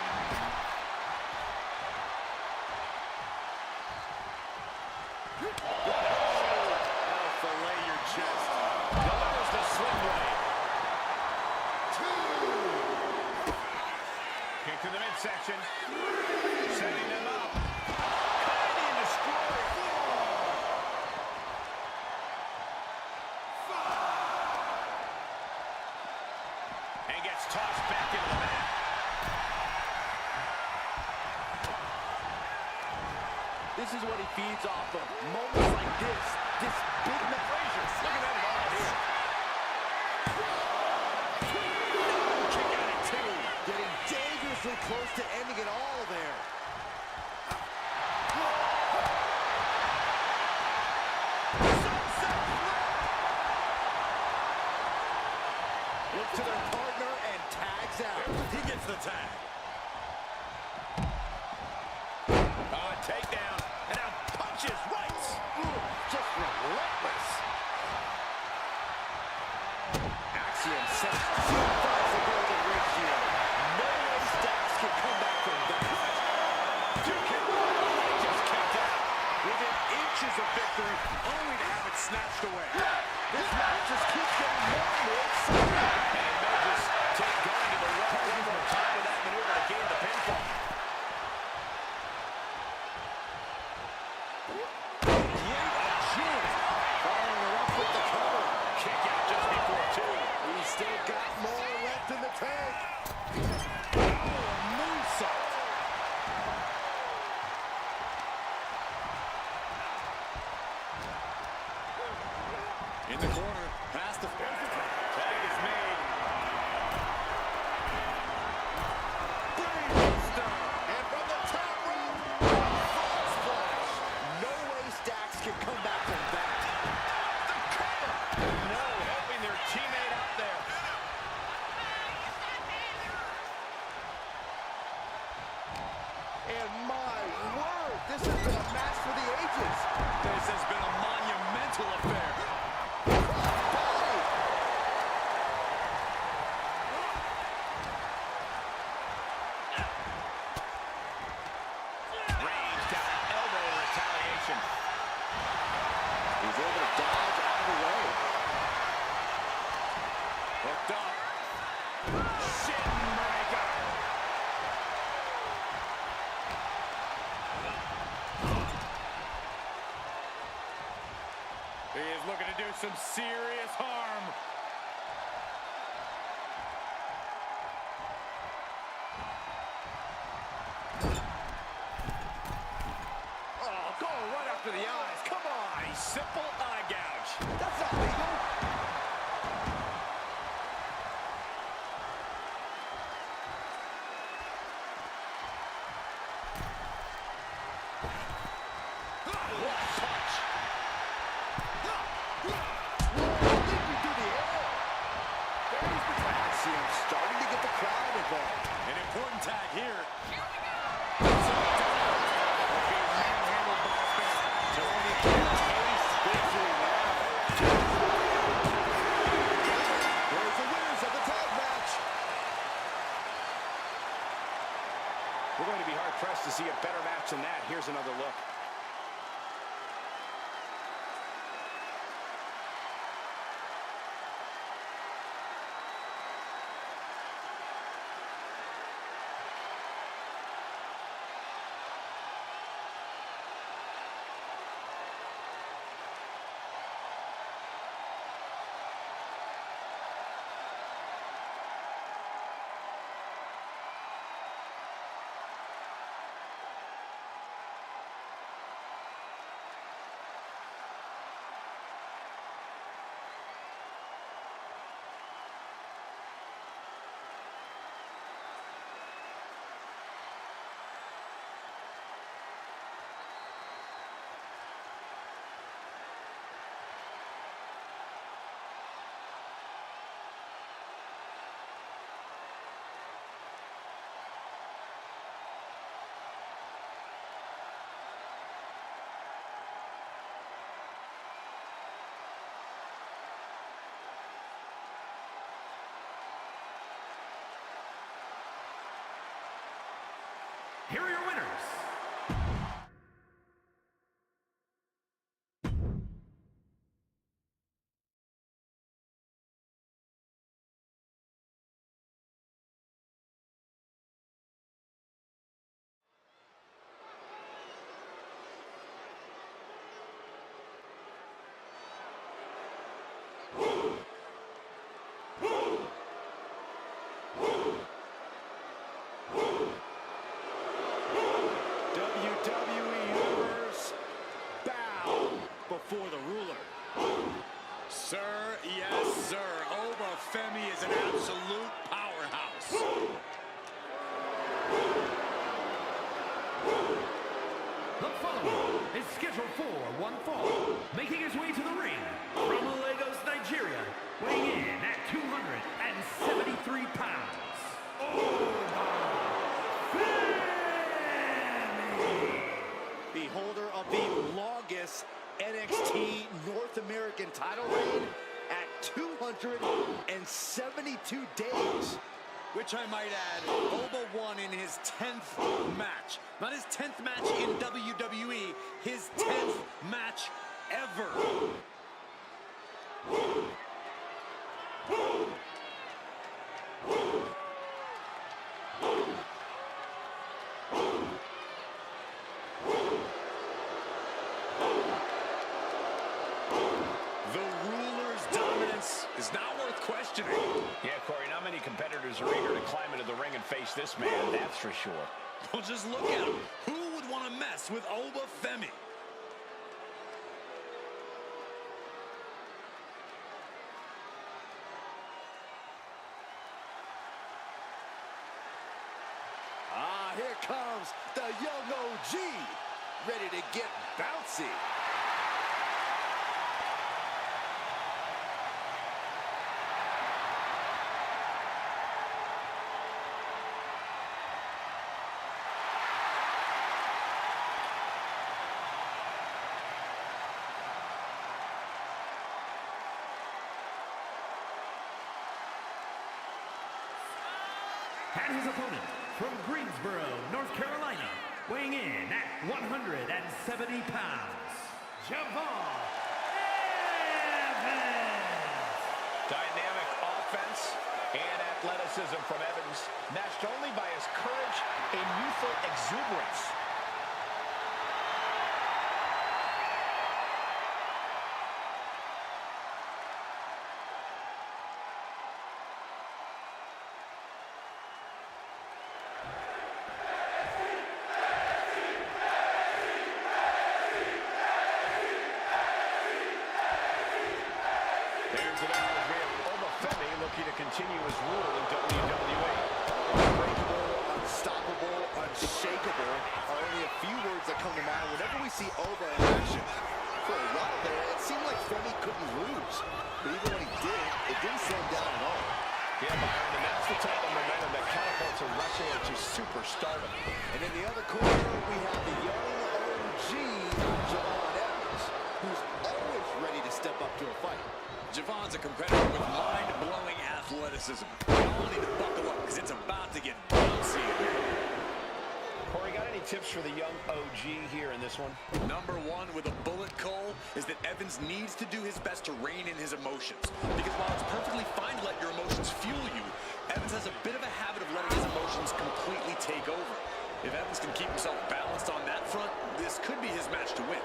That'll fillet your chest. Delivers the sling blade. Kick to the midsection. Setting them up. Canadian destroyer. And gets tossed back into the mat. This is what he feeds off of. Moments like this. This big man. Frazier looking at it all here. Kick out at two. Getting dangerously close to ending it all there. Sunset flip. within inches of victory, only to have it snatched away. This match just keeps getting more and more exciting. And it may just take going to the well one more time with that maneuver to gain the pinfall. Great agility. Following her up with the cover. Kick out just before two. He's still got more left in the tank. Moonsault. In the corner, past the Tag is made. brainbuster. And from the top rope, frog splash. No way Stacks can come back from that. The cover. No, helping their teammate out there. And my word, this has been a match for the ages. This has been a monumental affair. Range down, elbow in retaliation. He's able to dodge out of the way. Hooked up. Shin breaker. He is looking to do some serious harm. Oh, going right after the eyes. Come on. A simple eye gouge. That's not legal. What a punch. I see him starting to get the crowd involved. An important tag here. Tony can taste victory now. There's the winners of the tag match. We're going to be hard-pressed to see a better match than that. Here's another look. Here are your winners. before the ruler. Sir, yes, sir. Obafemi is an absolute powerhouse. The following is scheduled for one fall, making his way to the ring from Lagos, Nigeria, weighing in at 273 pounds. The holder of the longest NXT North American title reign at 272 days. which I might add, Oba won in his 10th match. Not his 10th match in WWE, his 10th match ever. Is not worth questioning. Yeah, Corey, not many competitors are eager to climb into the ring and face this man, that's for sure. Well, just look at him. Who would want to mess with Oba Femi? Ah, here comes the young OG, ready to get bouncy. And his opponent from Greensboro, North Carolina, weighing in at 170 pounds, Javon Evans. Dynamic offense and athleticism from Evans, matched only by his courage and youthful exuberance. Looking to continue his rule in WWE. Unbreakable, unstoppable, unshakable are only a few words that come to mind whenever we see Oba in action. For a while there, it seemed like Femi couldn't lose. But even when he did, it didn't slow him down at all. Yeah, Byron, and that's the type of momentum that catapults a wrestler to superstardom. And in the other corner, we have the young OG, Javon Evans, who's always ready to step up to a fight. Javon's a competitor with mind-blowing athleticism. We all need to buckle up because it's about to get bouncy in here. Corey, got any tips for the young OG here in this one? Number one with a bullet, Cole, is that Evans needs to do his best to rein in his emotions. Because while it's perfectly fine to let your emotions fuel you, Evans has a bit of a habit of letting his emotions completely take over. If Evans can keep himself balanced on that front, this could be his match to win.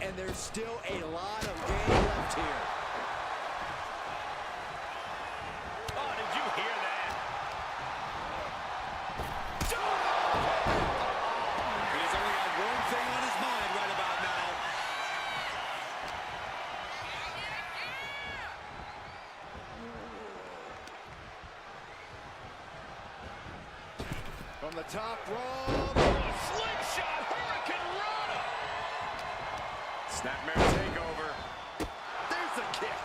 And there's still a lot of game left here. Oh, did you hear that? He's only got one thing on his mind right about now. From the top rope, slingshot hurricane rana. Snapmare takeover. There's a kick.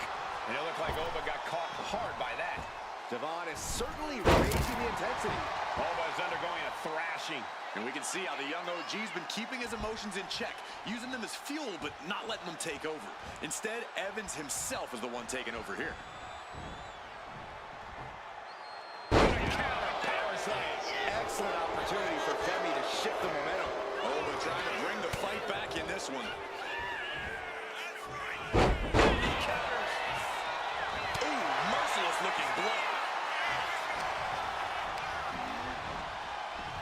And it looked like Oba got caught hard by that. Javon is certainly raising the intensity. Oba is undergoing a thrashing. And we can see how the young OG's been keeping his emotions in check, using them as fuel, but not letting them take over. Instead, Evans himself is the one taking over here. Excellent opportunity for Femi to shift the momentum. Oba trying to bring the fight back in this one. Ooh, merciless looking blow.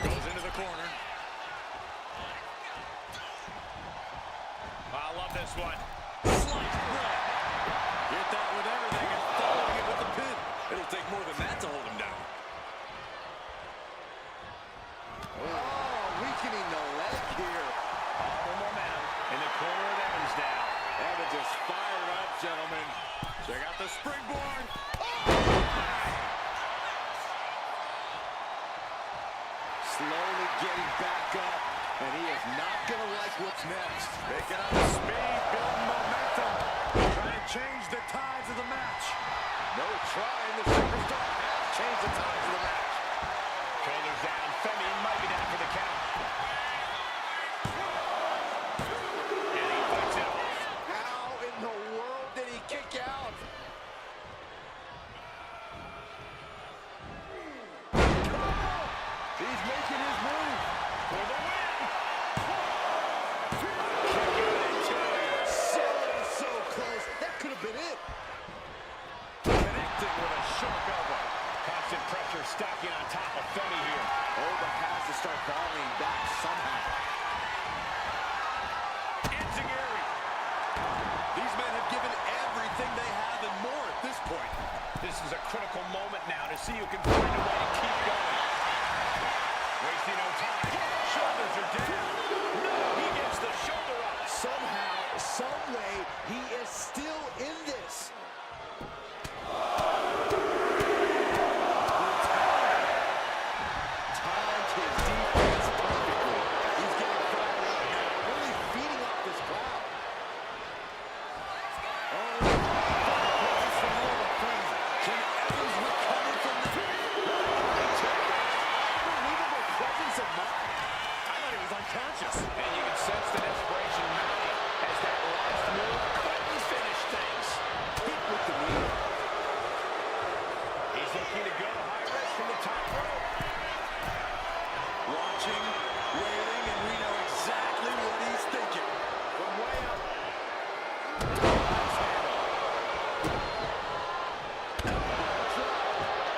Goes into the corner. one. Sliced bread. Hit that with everything and following it with the pin. It'll take more than that to hold him down. Oh, weakening the leg here. All the momentum in the corner of Evans now. Evans is fired up, gentlemen. Check out the springboard. Slowly getting back up, and he is not going to like what's next. Picking up speed, building momentum. Trying to change the tides of the match. No trying, the superstar has changed the tides of the match. Shoulders down. Femi might be down for the count. And he fights it off. How in the world did he kick out? He's making his move. For the win. So close. That could have been it. Connecting with a sharp elbow. Constant pressure stacking on top of Femi here. Oba has to start battling back somehow. Enziguri. These men have given everything they have and more at this point. This is a critical moment now to see who can find a way to keep going. Wasting no time. Shoulders are down. No, he gets the shoulder up. Somehow, some way, he is still in this. Timed his defense perfectly. He's getting fired up now, really feeding off this crowd. Oh, from all the things. Can Evans recover from the unbelievable presence of mind? I thought he was unconscious. And you can sense the desperation mounting as that last move couldn't finish things. Hit with the knee. He's looking to go high risk from the top rope. Watching, waiting, and we know exactly what he's thinking. From way up.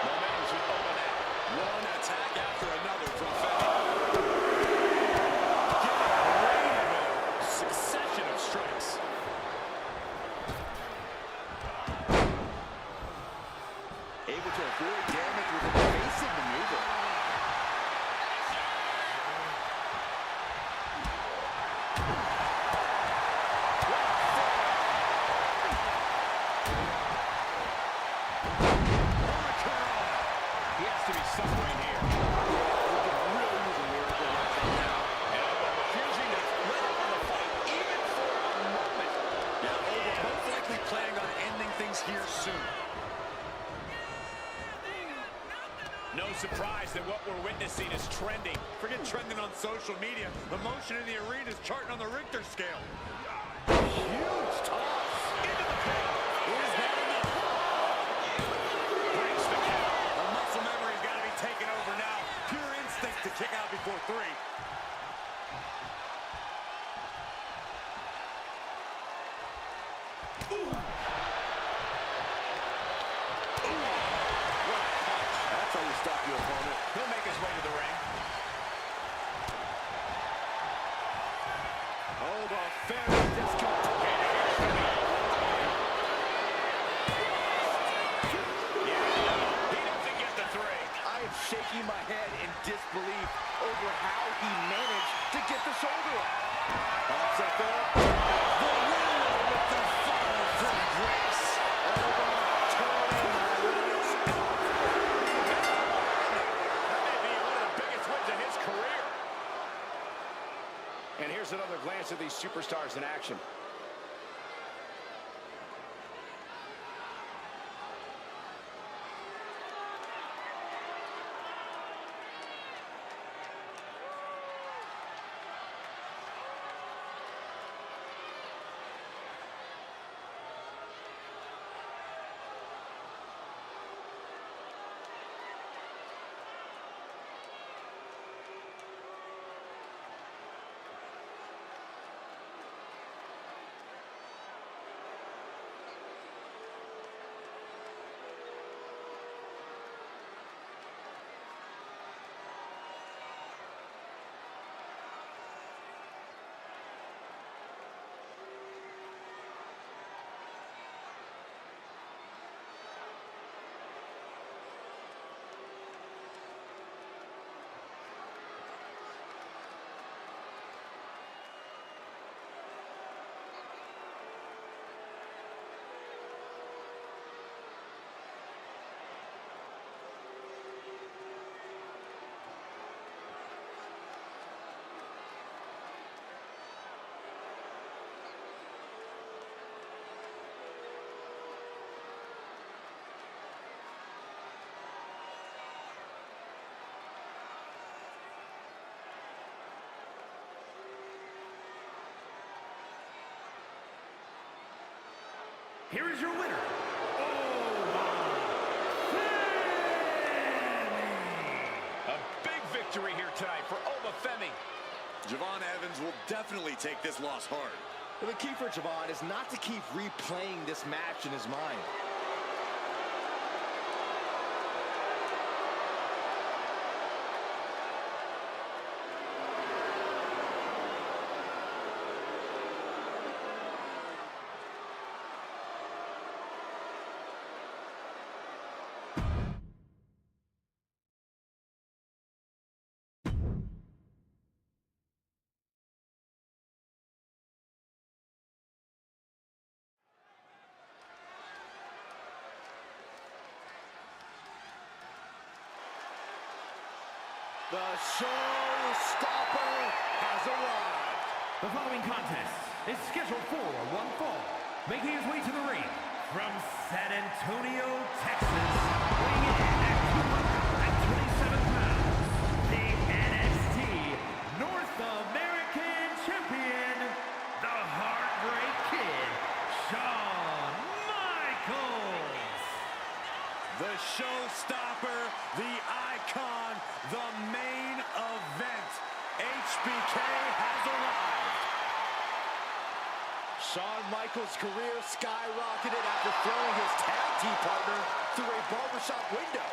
Momentum's with Oba now. One attack after another from Femi. Getting ready with a succession of strikes. Able to avoid damage with an evasive maneuver. He has to be suffering here. We could really use a miracle right now. And Oba refusing to let up on the fight even for a moment. Yeah, Oba most likely planning on ending things here soon. No surprise that what we're witnessing is trending. Forget trending on social media. The motion in the arena is charting on the Richter scale. Huge toss. Into the pin. Is that enough? Breaks the count. The muscle memory's got to be taken over now. Pure instinct to kick out before 3. That's how you stop your opponent. He'll make his way to the ring. Oba, very disconnected. He doesn't get the 3. I am shaking my head in disbelief over how he managed to get the shoulder up. Upset there. The winner with the fall from grace. Oba turning around. That may be one of the biggest wins in his career. And here's another glance at these superstars in action. here is your winner, A big victory here tonight for Wwe. Javon Evans will definitely take this loss hard. The key for Javon is not to keep replaying this match in his mind. The showstopper has arrived. The following contest is scheduled for one fall. Making his way to the ring from San Antonio, Texas, weighing in at 227 pounds, the NXT North American Champion, the Heartbreak Kid, Shawn Michaels. The showstopper, the icon, the main event. HBK has arrived. Shawn Michaels' career skyrocketed after throwing his tag team partner through a barbershop window.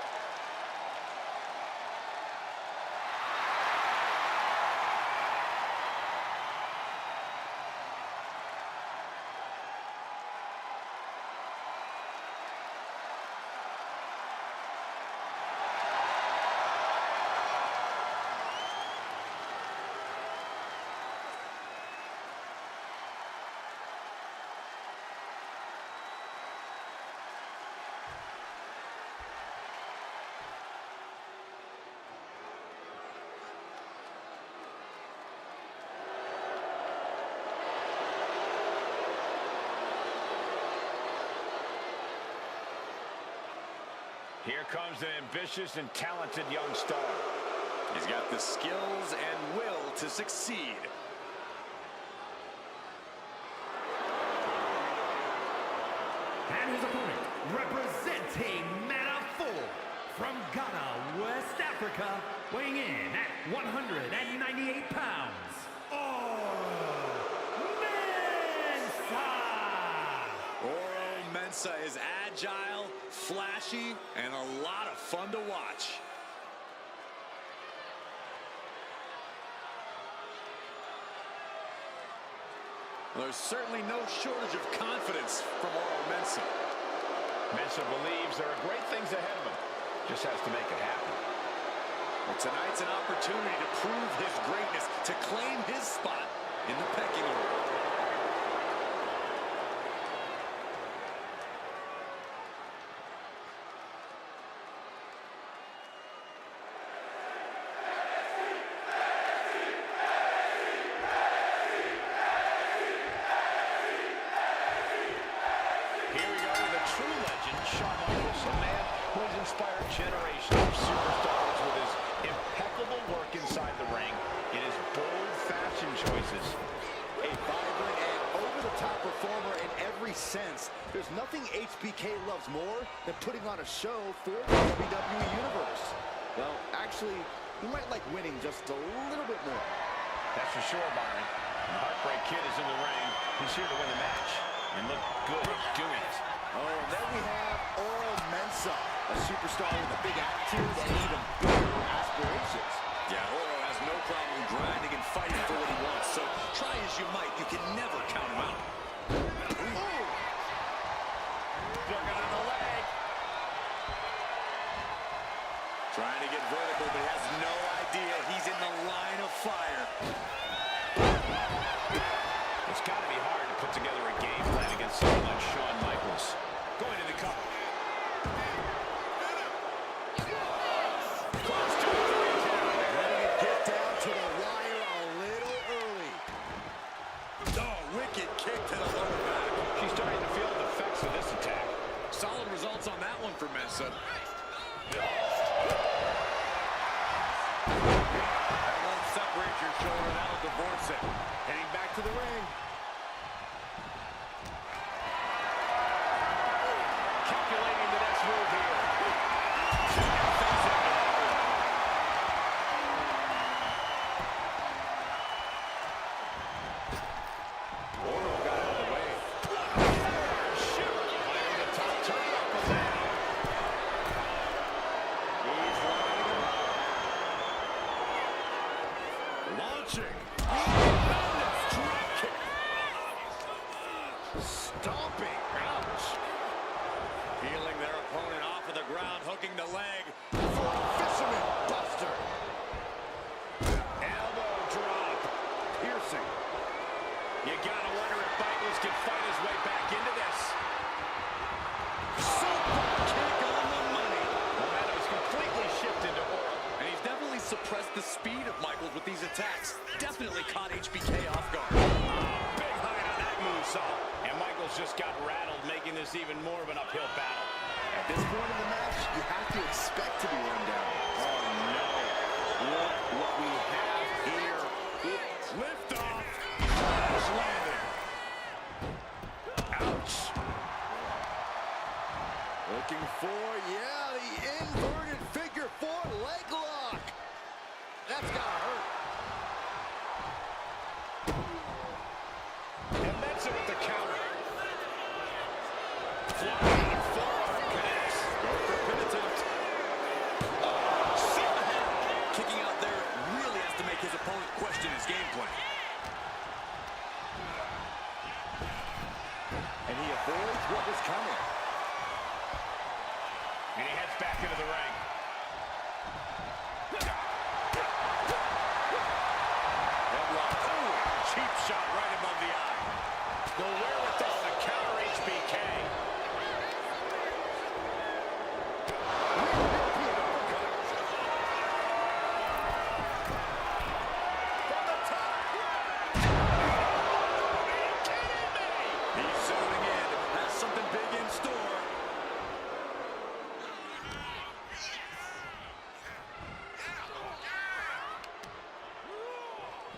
Here comes an ambitious and talented young star. He's got the skills and will to succeed. And his opponent, representing Manafort from Ghana, West Africa, weighing in at 198 pounds, Oro Mensah is agile, flashy, and a lot of fun to watch. There's certainly no shortage of confidence from Oro Mensah. Mensah believes there are great things ahead of him. Just has to make it happen. Well, tonight's an opportunity to prove his greatness, to claim his spot in the pecking order. Generation of superstars with his impeccable work inside the ring in his bold fashion choices. A vibrant and over-the-top performer in every sense. There's nothing HBK loves more than putting on a show for the WWE Universe. Well, actually, he might like winning just a little bit more. That's for sure, Byron. The Heartbreak Kid is in the ring. He's here to win the match and look good at doing it. Oh, and then we have Oro Mensah, a superstar with a big attitude and even bigger aspirations. Yeah, Oro has no problem grinding and fighting for what he wants, so try as you might, you can never count him out. Looking on the leg. Trying to get vertical, but he has no idea he's in the line of fire. It's got to be hard to put together a game plan against someone like Shawn Michaels. Going to the cover. Letting it get down to the wire a little early. Oh, wicked kick to the lower back. She's starting to feel the effects of this attack. Solid results on that one for Mensah. That won't separate your shoulder, that'll divorce it. Heading back to the ring. Launching. Tremendous drop kick. Stomping. Ouch. Peeling their opponent off of the ground, hooking the leg. For a fisherman buster. Elbow drop. Piercing. You gotta wonder if Michaels can fight his way back into this. Super kick on the money. Momentum's completely shifted to Aura. And he's definitely suppressed the speed of Michaels with these attacks. Definitely caught HBK off guard. Big hug on that moonsault. And Michaels just got rattled, making this even more of an uphill battle. At this point in the match, you have to expect to be run down. Oh, no. Look what we have here. Lift off. Crash landing. Ouch. Looking for, yeah, the inverted figure four leg lock. That's gotta hurt. And that's it with the counter. Flying forearm connects. Pin attempt. Kicking out there really has to make his opponent question his game plan. And he avoids what was coming. And he heads back into the ring. Headlock. Ooh, cheap shot right above the eye. The wherewithal to counter HBK. From the top. He's zoning in. Has something big in store.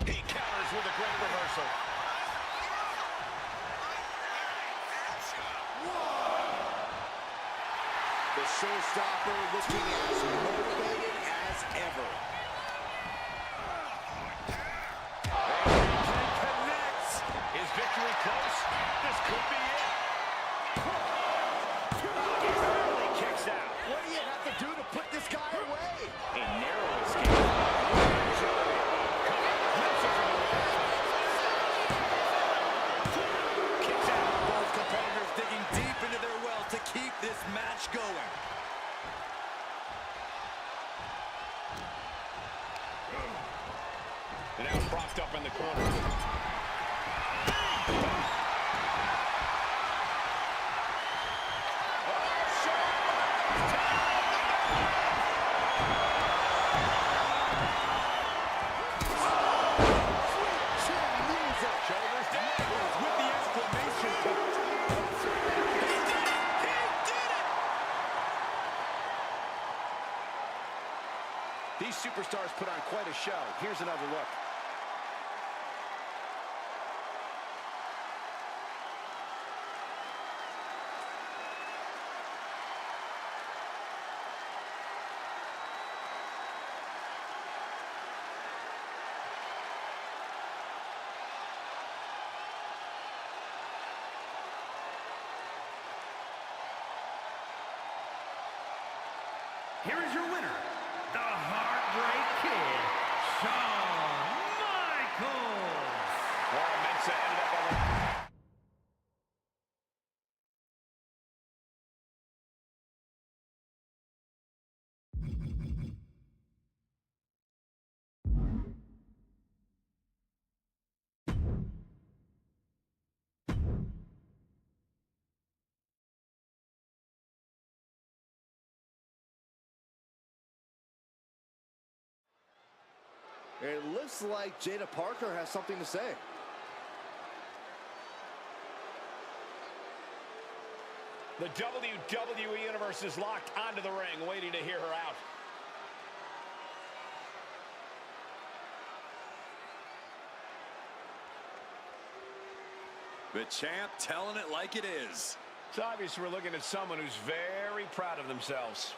He counters with a great reversal. The showstopper looking as motivated as ever. HBK connects. Is victory close? This could be it. He barely kicks out. What do you have to do to put this guy away? A narrow escape. Kicks out. Both competitors digging deep into their well to keep this match going. And now propped up in the corner. Shoulders down with the exclamation point. He did it! He did it! These superstars put on quite a show. Here's another look. Here is your winner, the Heartbreak Kid, Shawn Michaels. Well, Mensa ended up on the... It looks like Jada Parker has something to say. The WWE Universe is locked onto the ring, waiting to hear her out. The champ telling it like it is. It's obvious we're looking at someone who's very proud of themselves.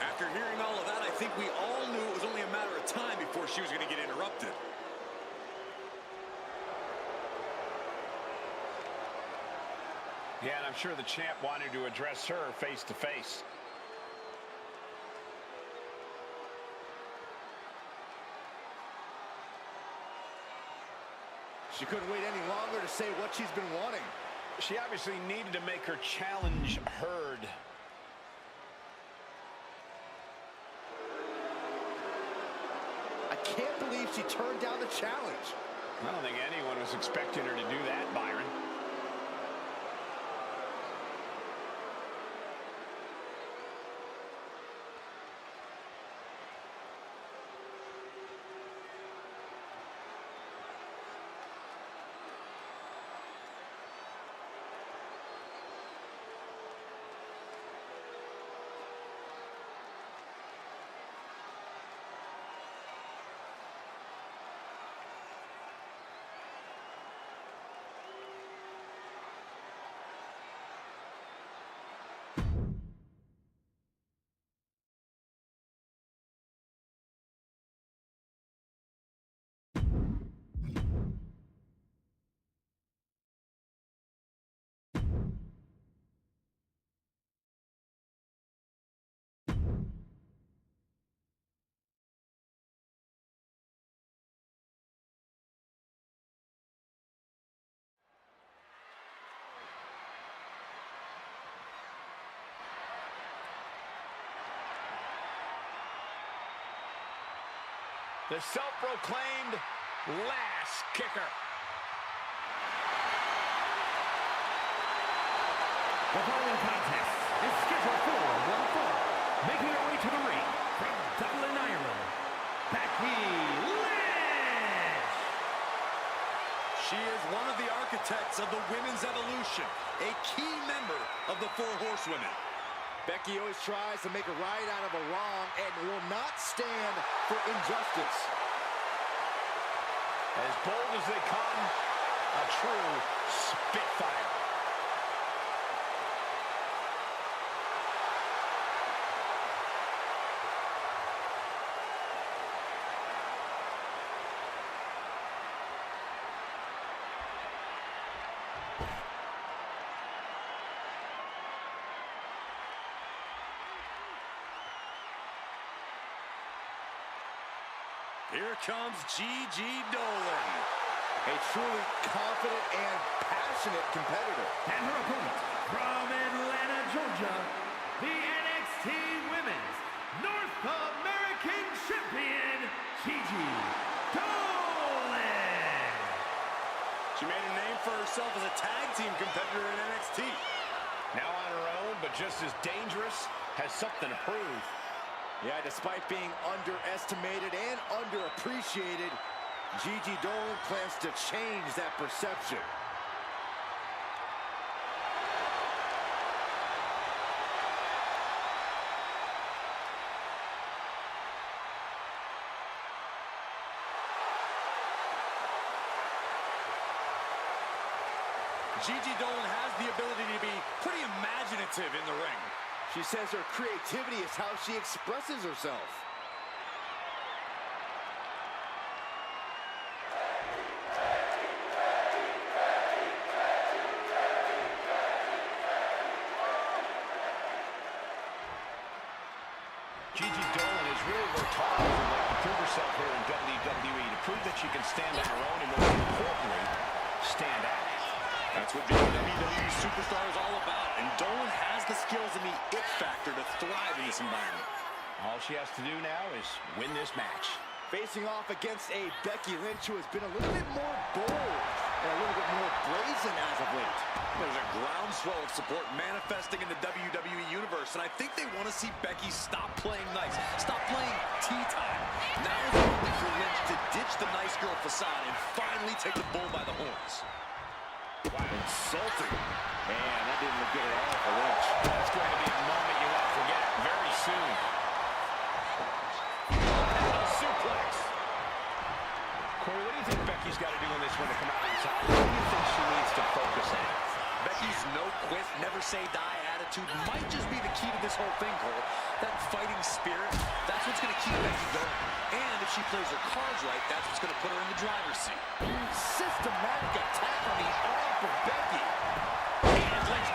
After hearing all of that, I think we all knew it was only a matter of time before she was going to get interrupted. Yeah, and I'm sure the champ wanted to address her face to face. She couldn't wait any longer to say what she's been wanting. She obviously needed to make her challenge heard. I can't believe she turned down the challenge. I don't think anyone was expecting her to do that, Byron. The self-proclaimed last kicker. The following contest is scheduled for one fall. Making her way to the ring from Dublin, Ireland, Becky Lynch. She is one of the architects of the women's evolution, a key member of the Four Horsewomen. Becky always tries to make a right out of a wrong and will not stand for injustice. As bold as they come, a true spitfire. Here comes Gigi Dolan. A truly confident and passionate competitor. And her opponent from Atlanta, Georgia, the NXT Women's North American Champion, Gigi Dolan. She made a name for herself as a tag team competitor in NXT. Now on her own, but just as dangerous, has something to prove. Yeah, despite being underestimated and underappreciated, Gigi Dolan plans to change that perception. Gigi Dolan has the ability to be pretty imaginative in the ring. She says her creativity is how she expresses herself. Gigi Dolan has really worked hard to prove herself here in WWE, to prove that she can stand on her own and, most importantly, stand out. That's what being a WWE superstar is all about, and Dolan has the skills and the it factor to thrive in this environment. All she has to do now is win this match. Facing off against a Becky Lynch who has been a little bit more bold and a little bit more brazen as of late. There's a groundswell of support manifesting in the WWE Universe, and I think they want to see Becky stop playing nice, stop playing tea time. Now is the moment for Lynch to ditch the nice girl facade and finally take the bull by the horns. Wow, insulting. Man, that didn't look good at all for Lynch. That's going to be a moment you won't forget very soon. A suplex. Corey, what do you think Becky's got to do in this one to come out on top? What do you think she needs to focus on? Becky's no-quit, never-say-die attitude might just be the key to this whole thing, Cole. That fighting spirit, that's what's going to keep Becky going. And if she plays her cards right, that's what's going to put her in the driver's seat. Systematic attack on the arm for Becky. And Lynch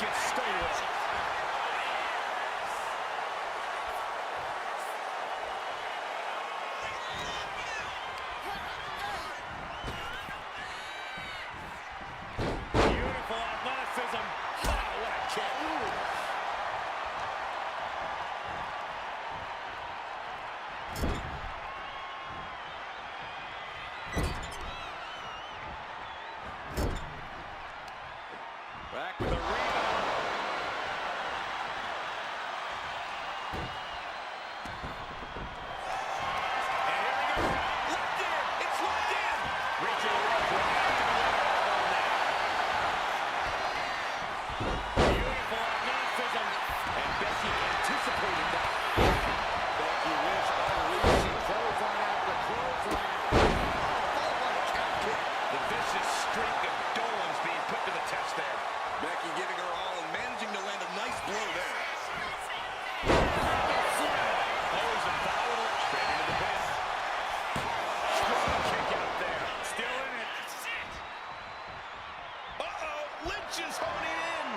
Lynch is honing in.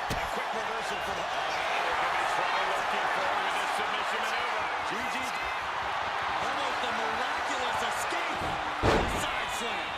A quick reversal from her. They're going to be trouble looking for with this submission maneuver. Gigi's almost a miraculous escape. A side slam.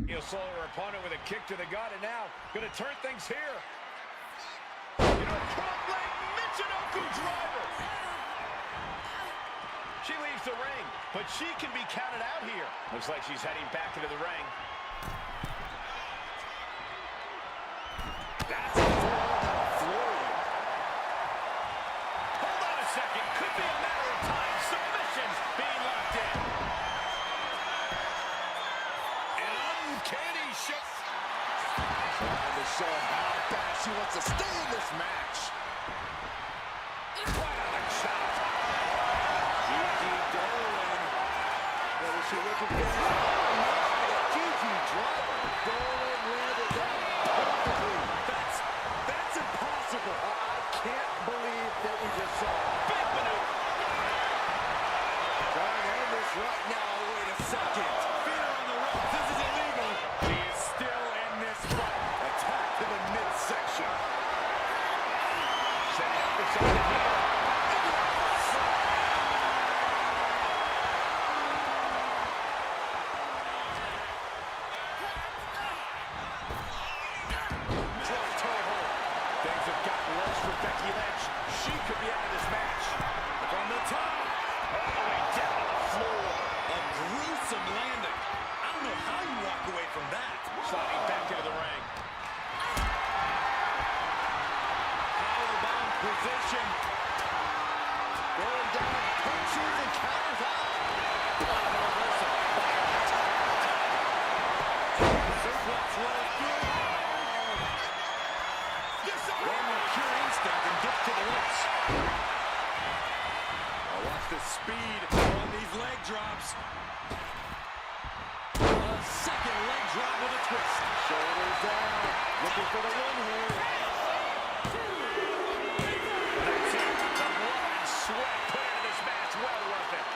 He'll slow her opponent with a kick to the gut, and now going to turn things here. You know, front leg Michinoku driver. She leaves the ring, but she can be counted out here. Looks like she's heading back into the ring. That's a throw. Hold on a second. Could be a matter of time. Submissions being locked in. An uncanny shot. Trying to show how bad she wants to stay in this match. Right on the chop. Gigi Dolan. What is she looking for? Gigi driver. Dolan landed that perfectly. That's impossible. I can't believe what we just saw. Big maneuver. Trying to end this right now. Wait a second. Feet are on the ropes. This is illegal. He is still in this fight. Attack to the midsection. Setting up for something here. Things have gotten worse for Becky Lynch. She could be out of this match. From the top. All the way down to the floor. A gruesome landing. I don't know how you walk away from that. Sliding back into the ring. Powerbound position. Going down, punches and counters out. Suplex roll through. One with pure instinct and dip to the lips. Oh, watch the speed on these leg drops. A second leg drop with a twist. Shoulders down. Looking for the win here. That's it. The blood and sweat put into this match. Well worth it.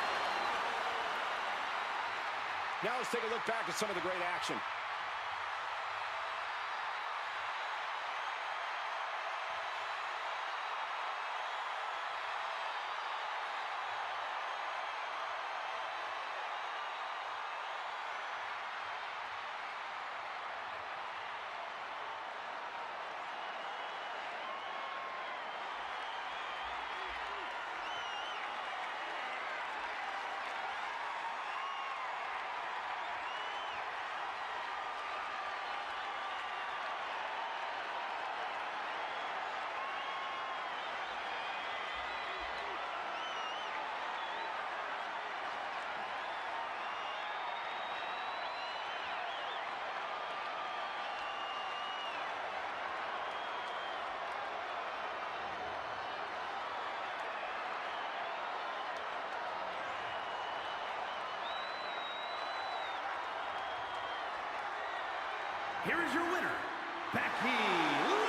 Now let's take a look back at some of the great action. here is your winner, Becky Lynch.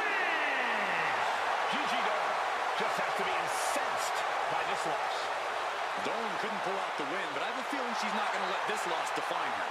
Gigi Dolan just has to be incensed by this loss. Dolan couldn't pull out the win, but I have a feeling she's not going to let this loss define her.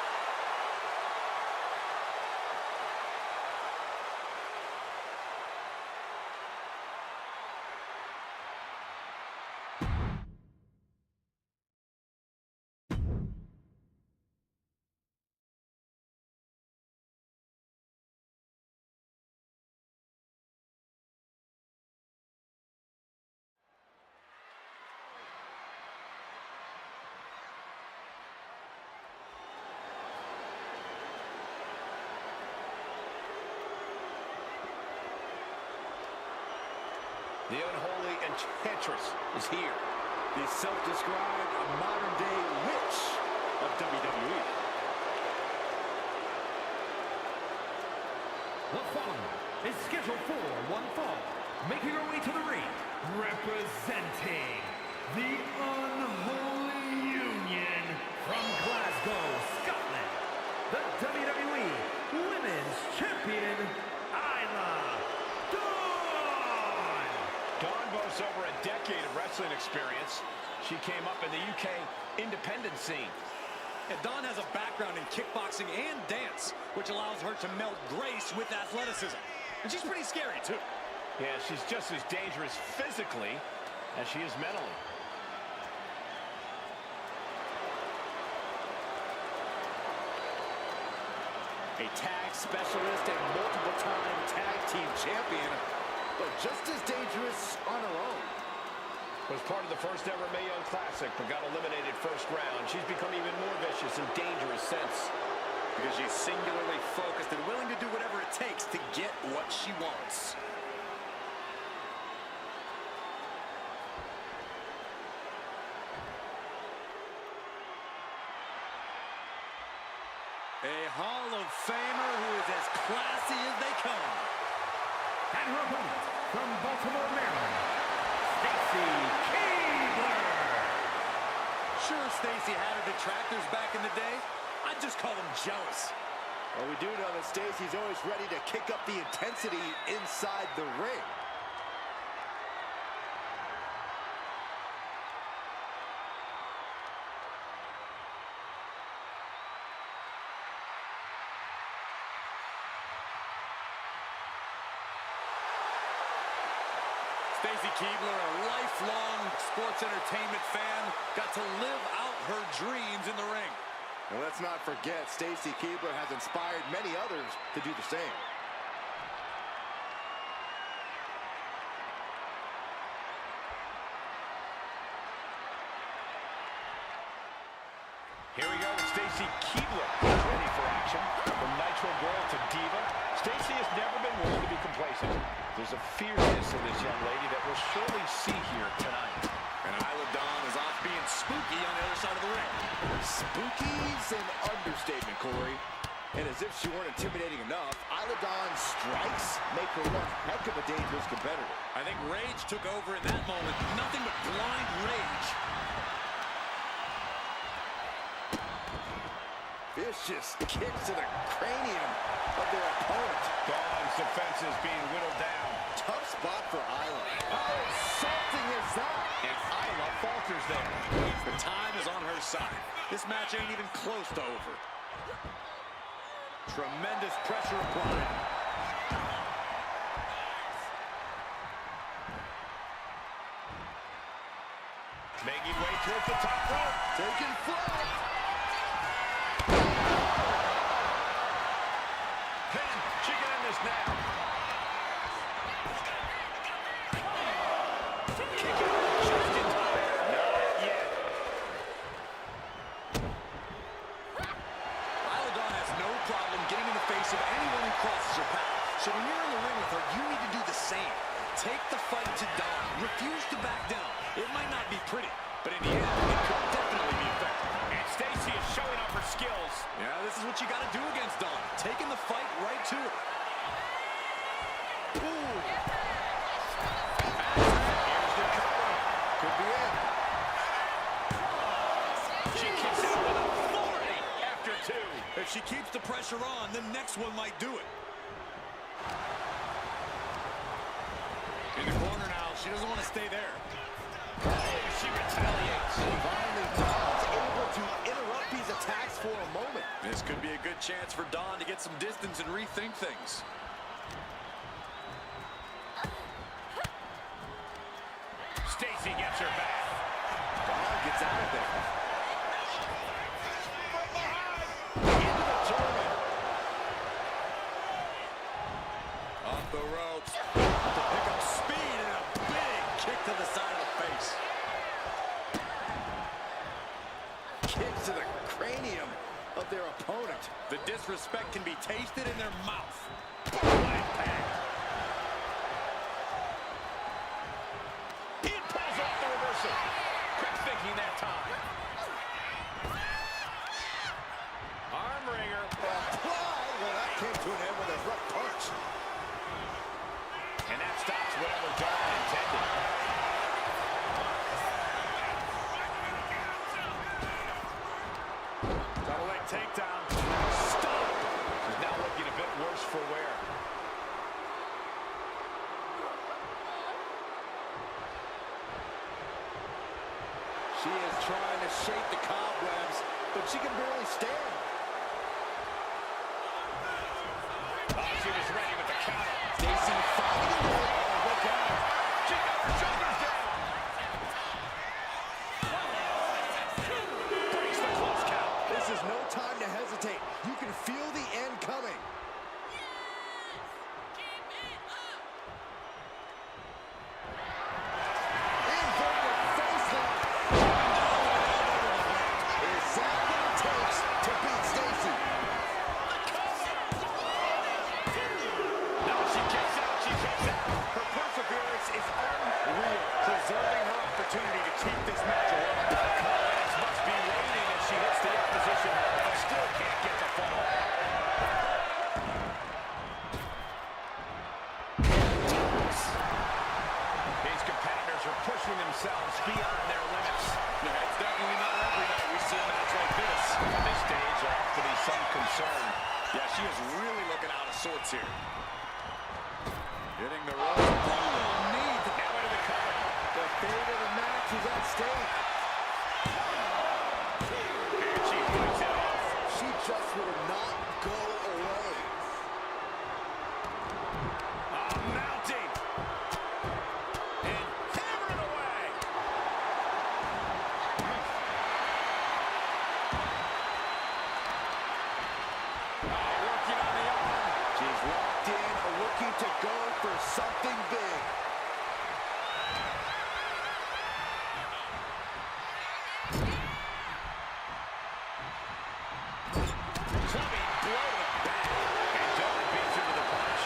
The unholy enchantress is here. The self-described modern-day witch of WWE. The following is scheduled for one fall, making her way to the ring, representing the Unholy Union from Glasgow, Scotland, the WWE Women's Champion, Isla Dawn. Dawn boasts over a decade of wrestling experience. She came up in the UK independent scene. And Dawn has a background in kickboxing and dance, which allows her to melt grace with athleticism. And she's pretty scary, too. Yeah, she's just as dangerous physically as she is mentally. A tag specialist and multiple-time tag team champion, but just as dangerous on her own. Was part of the first ever Mayo Classic, but got eliminated first round. She's become even more vicious and dangerous since. Because she's singularly focused and willing to do whatever it takes to get what she wants. A Hall of Famer who is as classy as they come. And her opponent from Baltimore, Maryland, Stacy Keibler. Sure, Stacy had her detractors back in the day. I'd just call them jealous. Well, we do know that Stacy's always ready to kick up the intensity inside the ring. Stacy Keibler, a lifelong sports entertainment fan, got to live out her dreams in the ring. And let's not forget, Stacy Keibler has inspired many others to do the same. Here we go with Stacy Keibler, ready for action. From Nitro Girl to Diva, Stacy has never been willing to be complacent. There's a fierceness in this young lady that we'll surely see here tonight. And Isla Dawn is off being spooky on the other side of the ring. Spooky's an understatement, Corey. And as if she weren't intimidating enough, Isla Dawn's strikes make her one heck of a dangerous competitor. I think rage took over in that moment. Nothing but blind rage. Vicious kicks to the cranium of their opponent. Dawn's defense is being whittled down. Tough spot for Isla. How insulting is that? And Isla falters there. The time is on her side. This match ain't even close to over. Tremendous pressure applied. Making way towards the top rope. Taking flight. Pin. She can end this now. Kick out just in time. Not yet. Isla Dawn has no problem getting in the face of anyone who crosses her path. So when you're in the ring with her, you need to do the same. Take the fight to Dawn. Refuse to back down. It might not be pretty, but in the end, it could definitely be effective. And Stacy is showing off her skills. Yeah, this is what you got to do against Dawn. Taking the fight right to her. Ooh. Here's the cover. Could be it. She kicks out with authority after two. If she keeps the pressure on, the next one might do it. She doesn't want to stay there. She retaliates. Finally, Dawn's able to interrupt these attacks for a moment. This could be a good chance for Dawn to get some distance and rethink things. Stacy gets her back. Dawn gets out of there. Into the German. Off the ropes. To pick up speed and a big kick to the side of the face. Kicks to the cranium of their opponent. The disrespect can be tasted in their mouth. Impact. He pulls off the reversal. Quick thinking that time. Arm wringer. Applied. Well, that came to an end with a rough punch. And that stops whatever Dawn intended. Double leg takedown. Stop. She's now looking a bit worse for wear. She is trying to shake the cobwebs, but she can barely stand. Oh, she was ready with the counter. Stacy fighting away. Oh, look out. She got her shoulders down. Breaks the close count. This is no time to hesitate. You can feel the end coming. Inverted facelock. Is that what it takes to beat Stacy? Now she kicks out, she kicks out. Her perseverance is unreal, preserving her opportunity to keep this match alive. Confidence must be waning as she hits the opposition, but still can't get the fall. These competitors are pushing themselves beyond their limits. Yeah, it's definitely not every night we see a match like this. At this stage, there has to be some concern. Yeah, she is really looking out of sorts here. Hitting the ropes. Oh, knee. Now into the cover. The fate of the match is at stake. And she fights it off. She just will not go away. Mounting. And hammering away. Working on the arm. She's locked in, looking to go for something big. Clubbing blow to the back. And Dawn beats her to the punch.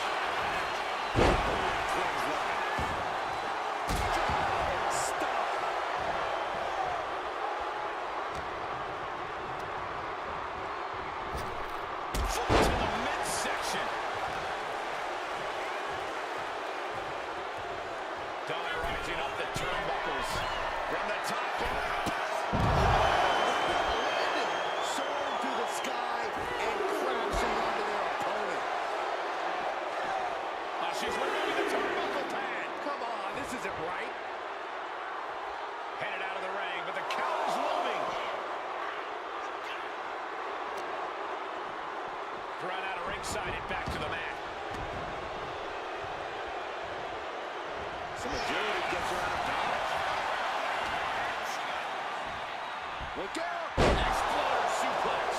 Stop. Foot to the midsection. Dawn rising up the turnbuckles. From the top rope. Soaring through the sky and crashing onto their opponent. She's removing the turnbuckle pad. Come on, this isn't right. Headed out of the ring, but the count is looming. Thrown out of ringside and back to the mat. Some agility gets her out of dodge. Look out! Exploder suplex.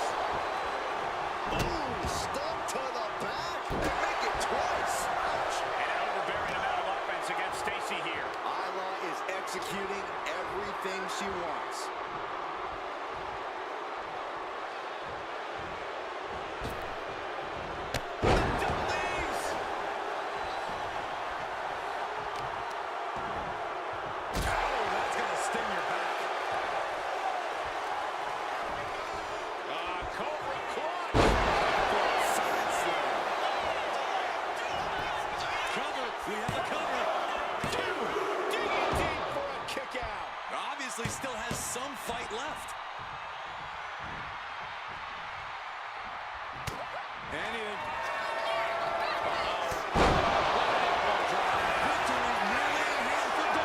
Boom! Stomp to the back and make it twice. Ouch! And an overbearing amount of offense against Stacy here. Isla is executing everything she wants. Double knees. Oh, that's going to sting your back. Cobra clutch. Side slam. Cover. We have a cover. Digging deep for a kick out. Obviously still has some fight left. Anything. Victory nearly in hand for Dawn.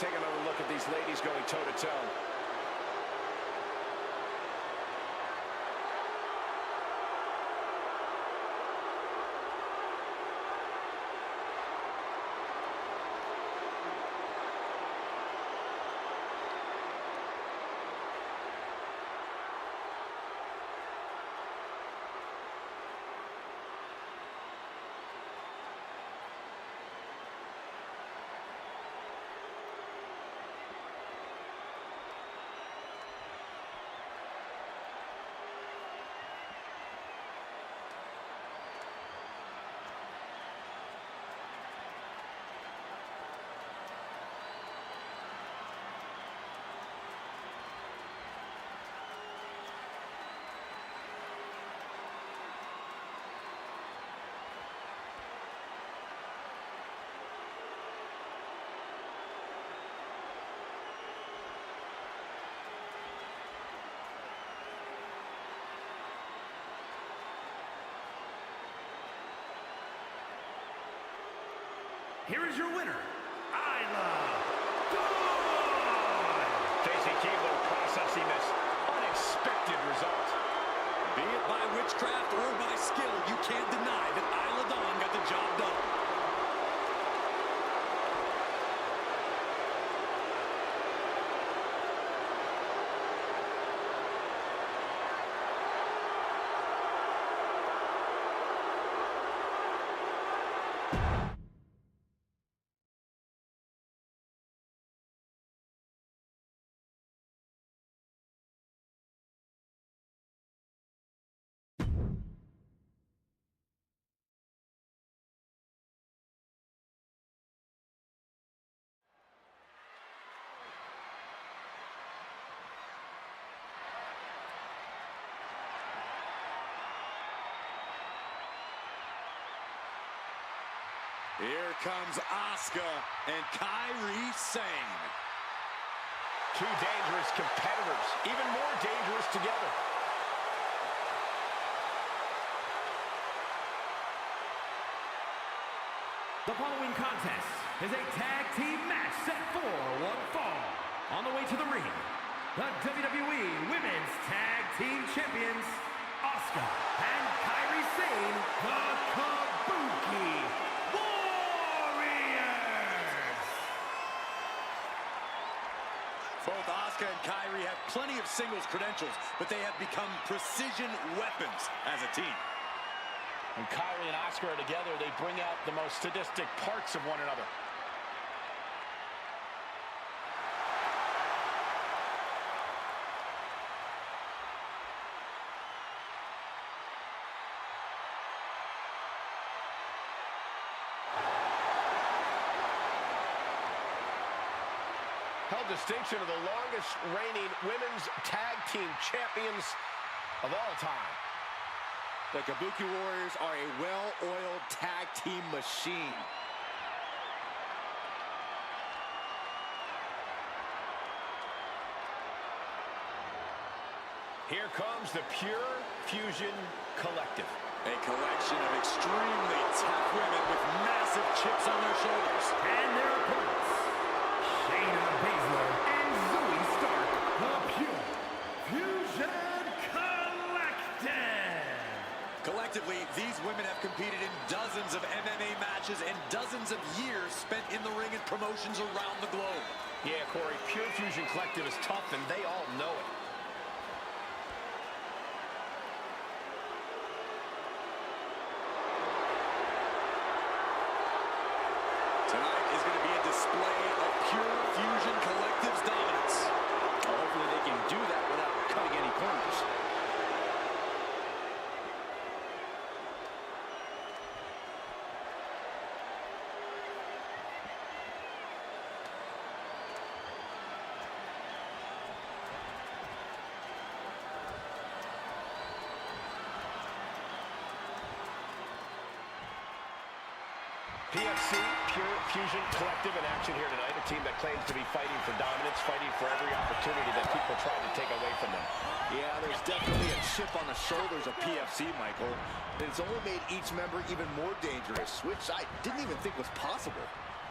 take another look at these ladies going toe-to-toe. Here is your winner, Isla Dawn. Stacey Keebler processing this unexpected result. Be it by witchcraft or by skill, you can't deny that Isla Dawn got the job done. Here comes Asuka and Kairi Sane. Two dangerous competitors, even more dangerous together. The following contest is a tag team match set for one fall. On the way to the ring, the WWE Women's Tag Team Champions, Asuka and Kairi Sane, the Kabuki Warriors. Both Asuka and Kairi have plenty of singles credentials, but they have become precision weapons as a team. When Kairi and Asuka are together, they bring out the most sadistic parts of one another. Held distinction of the longest reigning women's tag team champions of all time. The Kabuki Warriors are a well-oiled tag team machine. Here comes the Pure Fusion Collective. A collection of extremely tough women with massive chips on their shoulders. And their opponents, Shayna Baszler and Zoe Stark, the Pure Fusion Collective. Collectively, these women have competed in dozens of MMA matches and dozens of years spent in the ring and promotions around the globe. Yeah, Corey, Pure Fusion Collective is tough, and they all know it. Tonight is going to be a display of Pure Fusion Collective's dominance. Hopefully they can do that without cutting any corners. PFC, Pure Fusion Collective in action here tonight. A team that claims to be fighting for dominance, fighting for every opportunity that people try to take away from them. Yeah, there's definitely a chip on the shoulders of PFC, Michael. And it's only made each member even more dangerous, which I didn't even think was possible.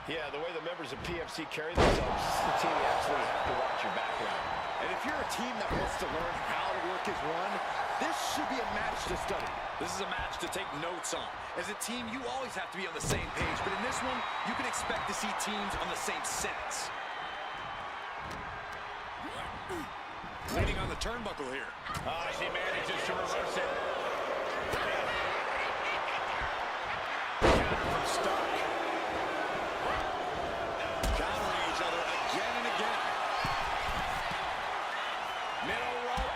Yeah, the way the members of PFC carry themselves, this is the team you absolutely have to watch your background. And if you're a team that wants to learn how to work as one, this should be a match to study. This is a match to take notes on. As a team, you always have to be on the same page, but in this one, you can expect to see teams on the same sentence. Leaning on the turnbuckle here. She manages to reverse it. Counter from Stark. Countering each other again and again. Middle rope.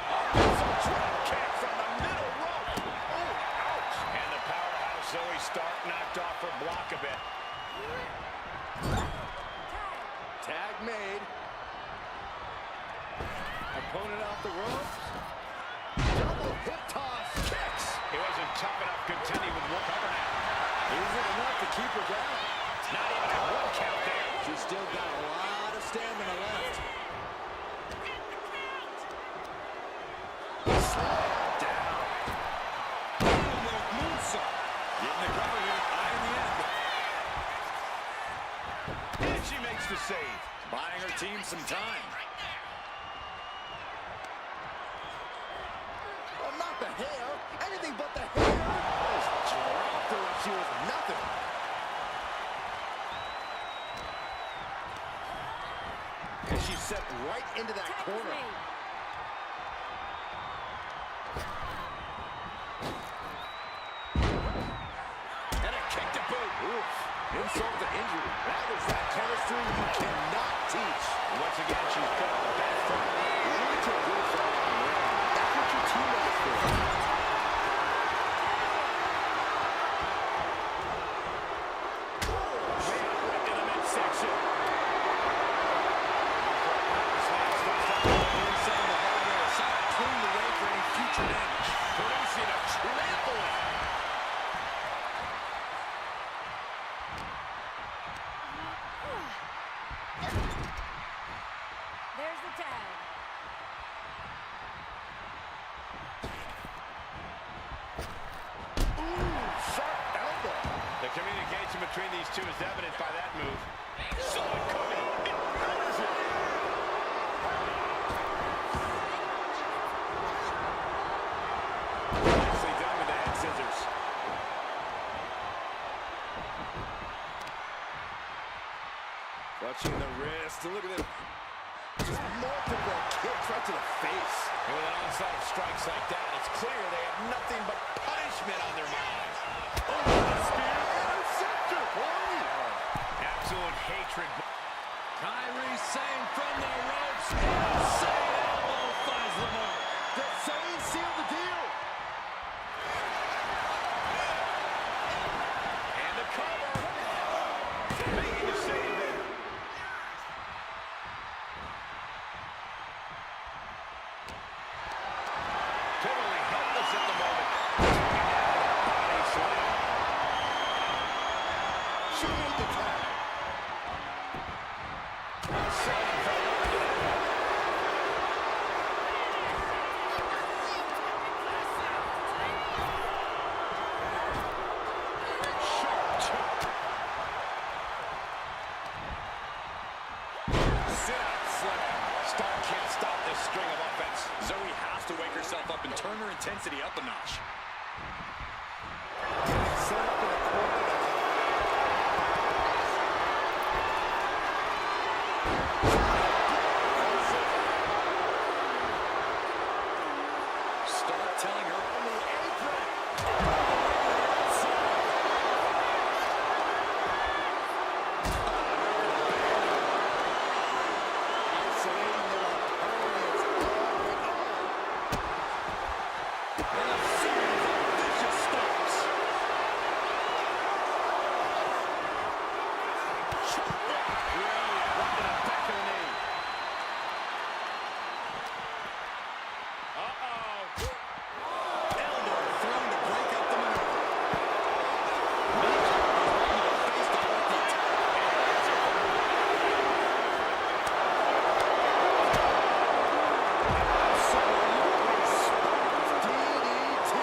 Drop kick from the middle rope. Oh, ouch. And the powerhouse Zoe Stark knocked off her block a bit. Tag made. Opponent off the ropes. Double hip toss. Kicks. He wasn't tough enough contending with one cover now. Isn't enough to keep her down. Not even a 1 count there. She's still got a lot of stamina left. Slam down. Almost moonsault. Getting the cover here. Eye in the end. And she makes the save. Buying her team some time. Oh, not the hair. Anything but the hair. Just dropped her like she was nothing. And she's set right into that corner. And a kick to boot. Oof. Insult to injury. That is that chemistry you cannot teach. Once again, she's put on the back foot. Really took good for her. That's what your teammate is for. In the midsection. Setting the hardware aside, clearing the way for any future damage. Producing a trampoline. There's the tag. Sharp elbow. The communication between these two is evident by that move. Saw it coming. It counters it. Nicely done with the head scissors. Clutching the wrist. Look at this. Just multiple kicks right to the face. And with an onslaught of strikes like that, it's clear they have nothing but punishment on their minds. Oh, the spear interceptor. Corey. Absolute hatred. Kyrie Sane from the ropes. Insane elbow finds the mark. The Sane sealed the deal. And the cover. Making the save there. Totally helpless at the moment. Body slam. She made the tag. Save from under that. Sharp chop. Sit-out slam. Stark can't stop this string of offense. Zoe has to wake herself up and turn her intensity up a notch. Set up in a corner. Start telling her on the apron. Isolating their opponents. And a series of vicious stomps. Brilliant. Right to the back of the knee. Uh-oh. Elbow thrown to break up the maneuver. Face to break the attack. DDT.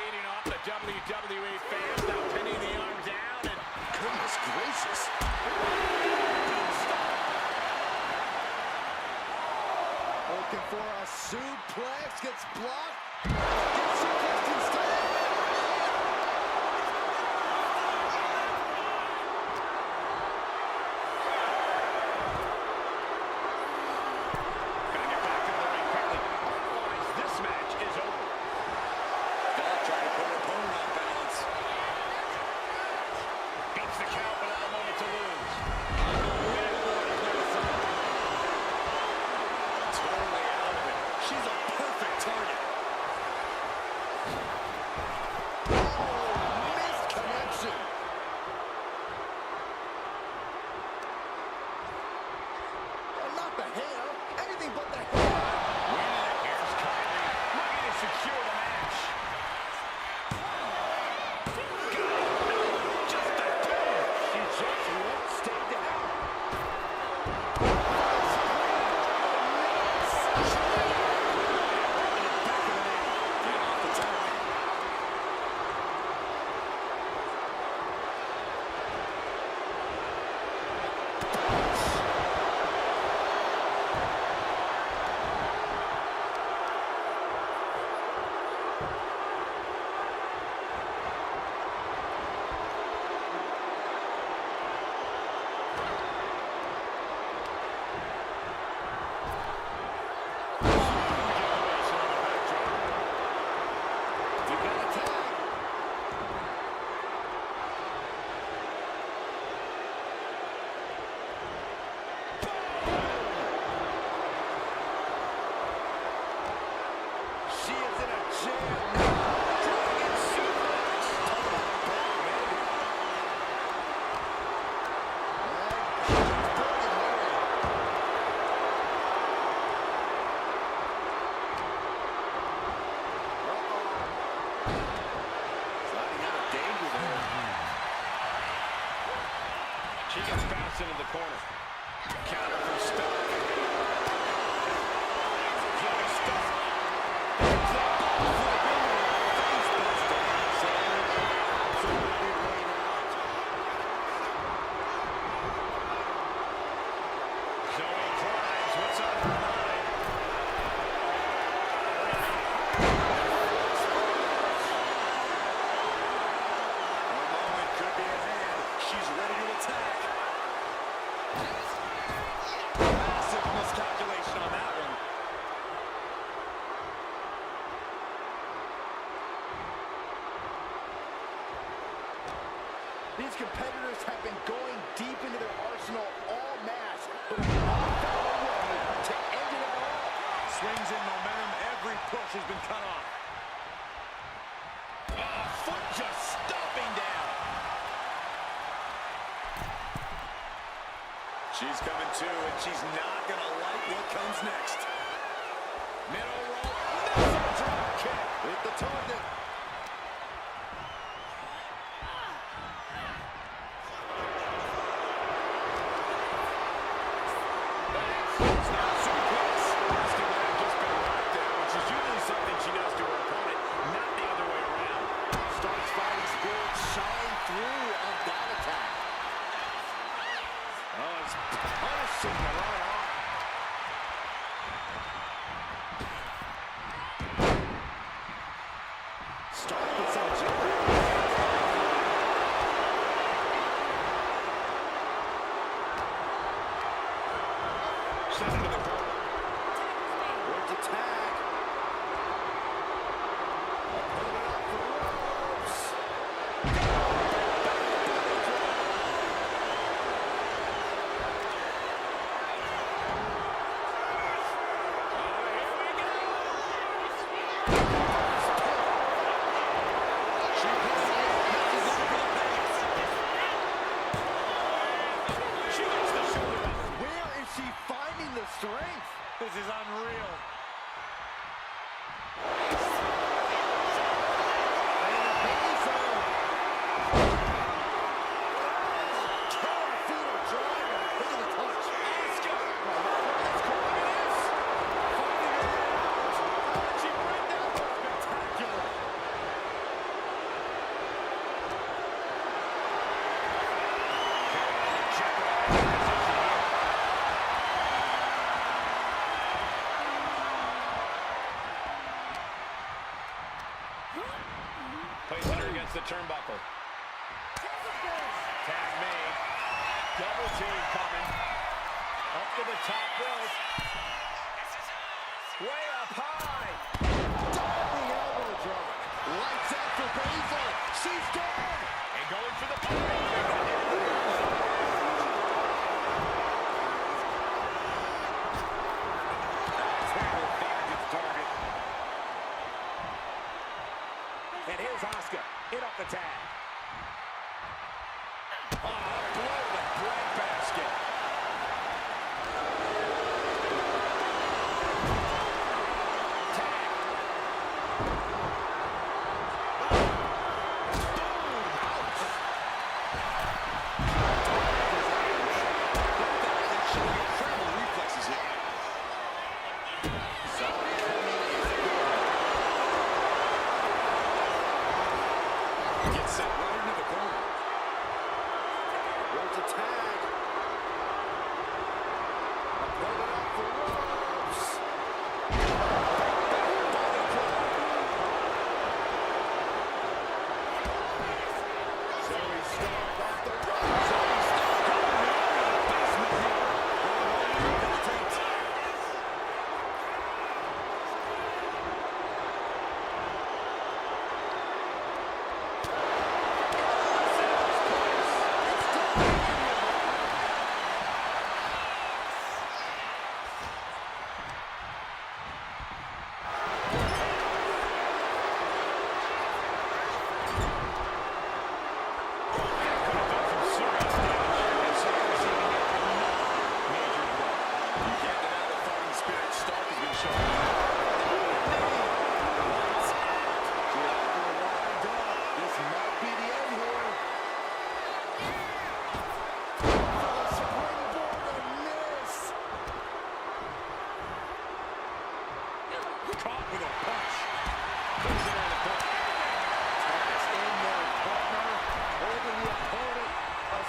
feeding off the WWE fans, now pinning the arm down, and Goodness gracious. Looking for a suplex, gets blocked. Gets suplexed instead. gotta get back into the ring quickly. Otherwise, this match is over. Bella trying to put her opponent off balance. Beats the count without a moment to lose. Totally out of it. She's a perfect target. Missed connection. Not the hair. Anything but the hair. Winning it. Here's Kylie, looking to secure the match. Just a two. She just won't stay down. Get off the top. You got a tag. She is in a jam. Dragon suplex. Sliding out of danger there. She gets bounced into the corner. Counter from Stark. Joey Stark. Zoe drives. What's on her mind? A moment could be at hand. She's ready to attack. Massive miscalculation on that one. These competitors have been going deep into their arsenal all match, but have not found a way to end it at all. Swings in momentum. Every push has been cut off. Foot just stomping down. She's coming to, and she's not going to like what comes next. Middle rope. Massive drop kick. Hit the target. It's not suplex. Nasty would have just been locked down, which is usually something she does to her opponent, not the other way around. Stark's fighting spirit shine through on that attack. Oh, it's punishing the right arm. the turnbuckle. Tag made. Double team coming. Up to the top rope. Way up high. Diving elbow drop. Lights out for Baszler. She's gone. And going for the pin. And here's Asuka in off the tag. Blow the breadbasket.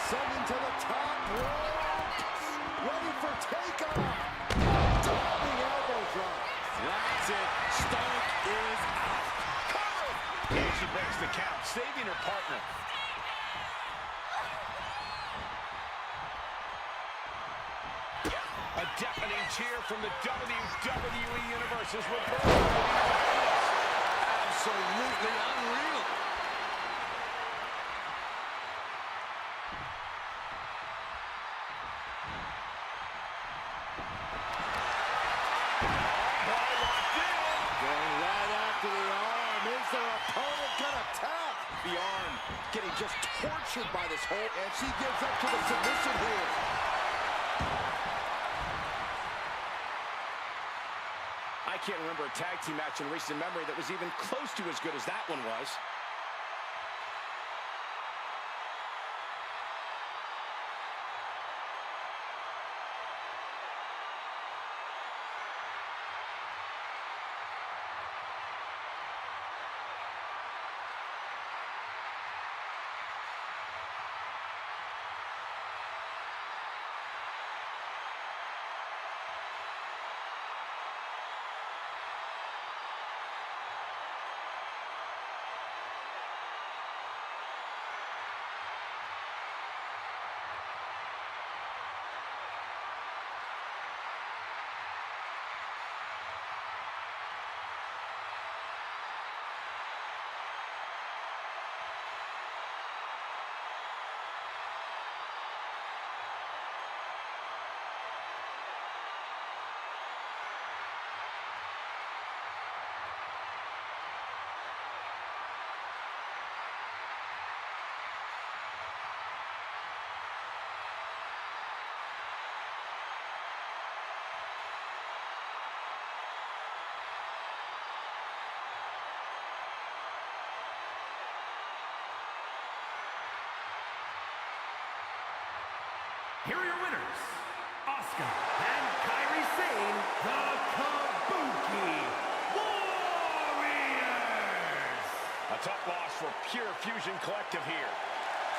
Ascending to the top rope. Ready for takeoff. Diving elbow drop. That's it. Stark is out. And she breaks the count, saving her partner. A deafening cheer from the WWE Universe as Roberto Absolutely unreal. Going right after the arm. Is their opponent gonna tap? The arm getting just tortured by this hold, and she gives up to the submission here. I can't remember a tag team match in recent memory that was even close to as good as that one was. Here are your winners, Asuka and Kairi Sane, the Kabuki Warriors. A tough loss for Pure Fusion Collective here.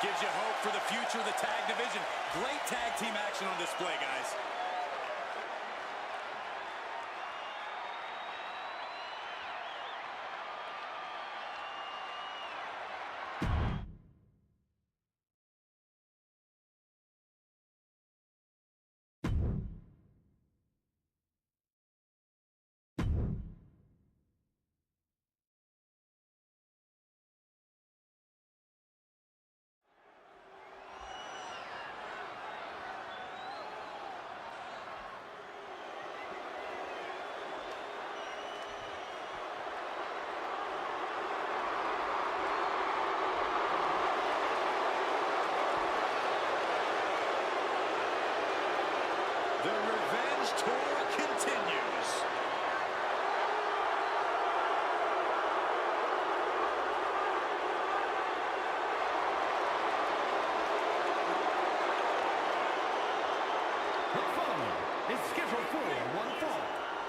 Gives you hope for the future of the tag division. Great tag team action on display, guys.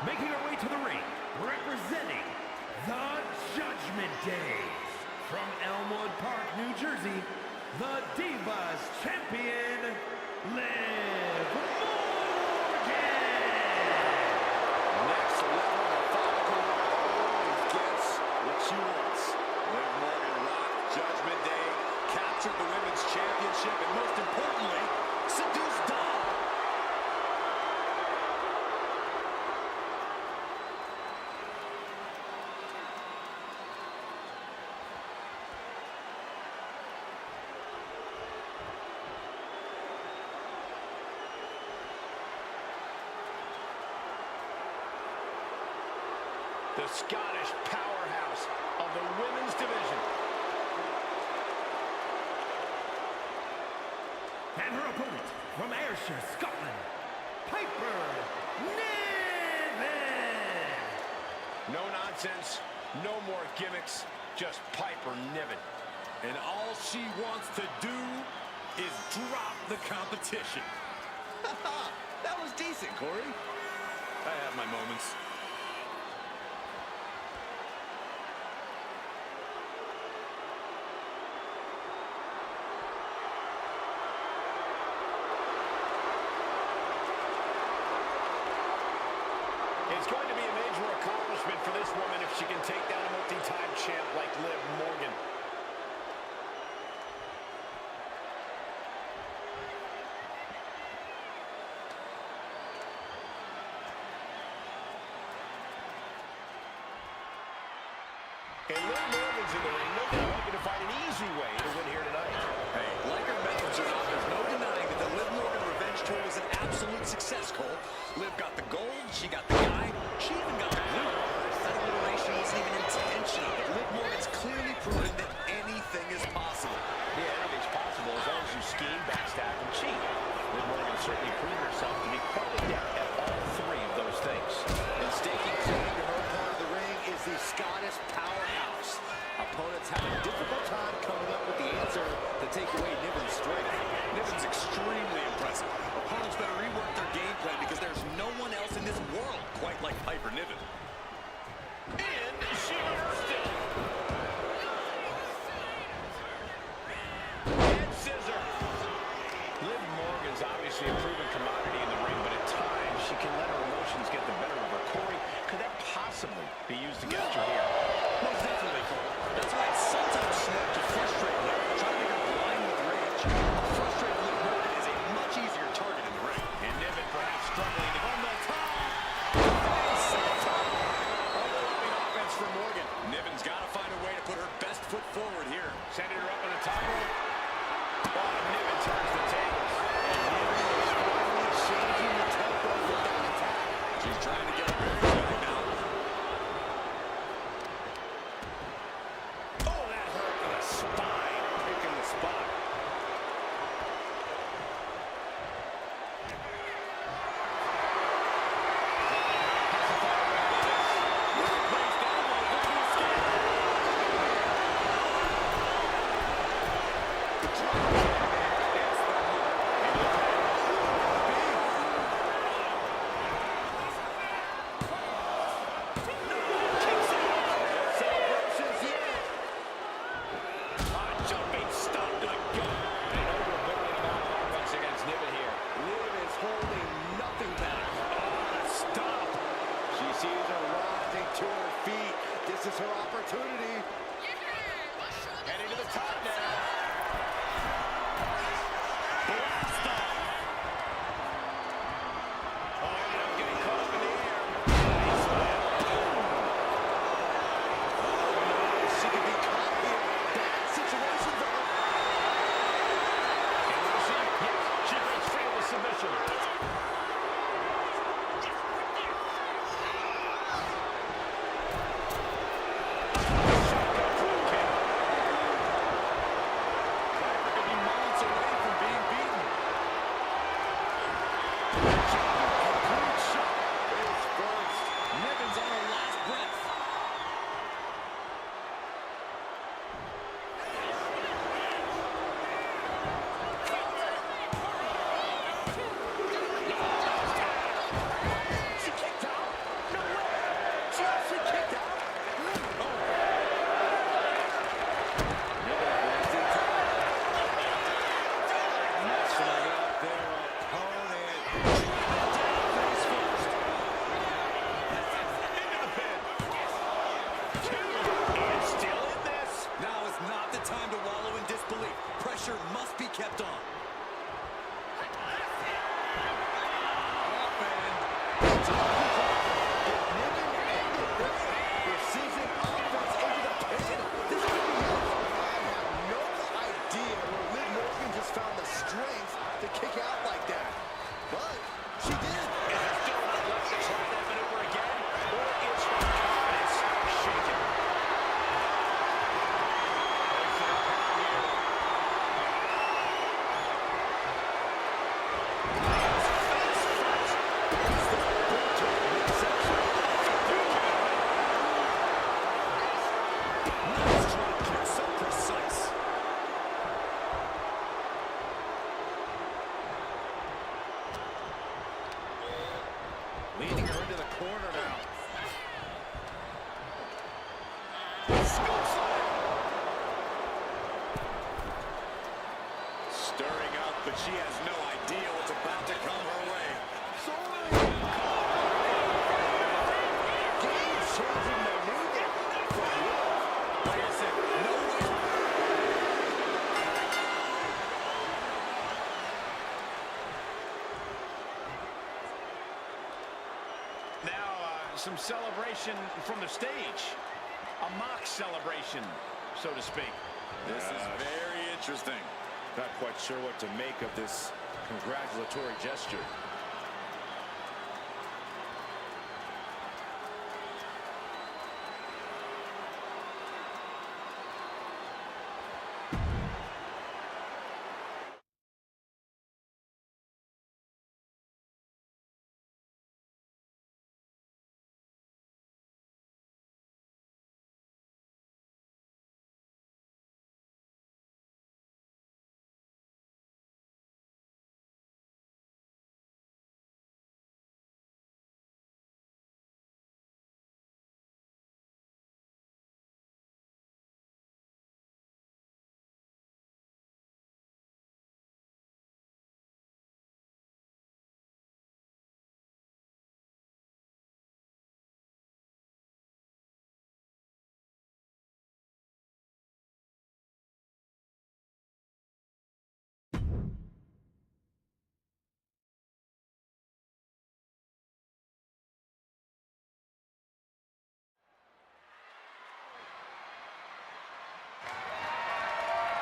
making her way to the ring, representing the Judgment Day. From Elmwood Park, New Jersey, the Divas Champion, Liv Morgan! Next level methodical always gets what she wants. Liv Morgan rocked Judgment Day, captured the Women's Championship, and most importantly, seduced Dom. The Scottish powerhouse of the women's division. And her opponent from Ayrshire, Scotland, Piper Niven! No nonsense, no more gimmicks, just Piper Niven. And all she wants to do is drop the competition. That was decent, Corey. I have my moments. It's going to be a major accomplishment for this woman if she can take down a multi-time champ like Liv Morgan. And Liv Morgan's in the ring. No doubt looking to find an easy way to win here tonight. Hey, like her methods or not, there's no denying that the Liv Morgan revenge tour was an absolute success, Cole. Liv got the gold, she got the guy, she even got the blue. That alliteration wasn't even intentional. Liv Morgan's clearly proven that anything is possible. Yeah, anything's possible as long as you scheme, backstab, and cheat. Liv Morgan certainly proven herself to be quite adept at all three of those things. And staking claim to her part of the ring is the Scottish powerhouse. Opponents have a difficult time coming up with the answer to take away Niven's strength. Niven's extremely impressive. Opponents better rework their game plan because there's no one else in this world quite like Piper Niven. And she reversed it. Head scissor. Liv Morgan's obviously a proven commodity in the ring, but at times she can let her emotions get the better of her. Corey, could that possibly be used against her here? Most definitely, Cole. That's why it's sometimes smart to frustrate Liv, try to make her blind with rage. A frustrated Liv Morgan is a much easier target in the ring. And Niven perhaps struggling to On the top! Overlapping offense for Morgan. Niven's got to find a way to put her best foot forward here. sending her up on the top rope. Oh, Niven turns the tables. Changing the tempo with that attack. She's trying to get her bearings right now. Oh, that hurt to the spine. Picking the spot. Jumping stop to the gut. An overbearing amount of offense against Niven here. Liv is holding nothing back. Stop. She sees her rising to her feet. This is her opportunity. Heading to the top now. Blast off. Oh, ended up getting caught up in the air. She can be caught here. Bad situations are pressure must be kept on. Precision offense into the pin. This could be it. I have no idea where Liv Morgan just found the strength to kick out like that. But she did. Is it still not left to try that maneuver again? Or is her confidence shaken? Leading her into the corner now. Stirring up, but she has no idea what's about to come her way. Game-changing maneuver from Liv. Like I said, no way. Now, some celebration from the stage. A mock celebration, so to speak. This is very interesting. Not quite sure what to make of this congratulatory gesture.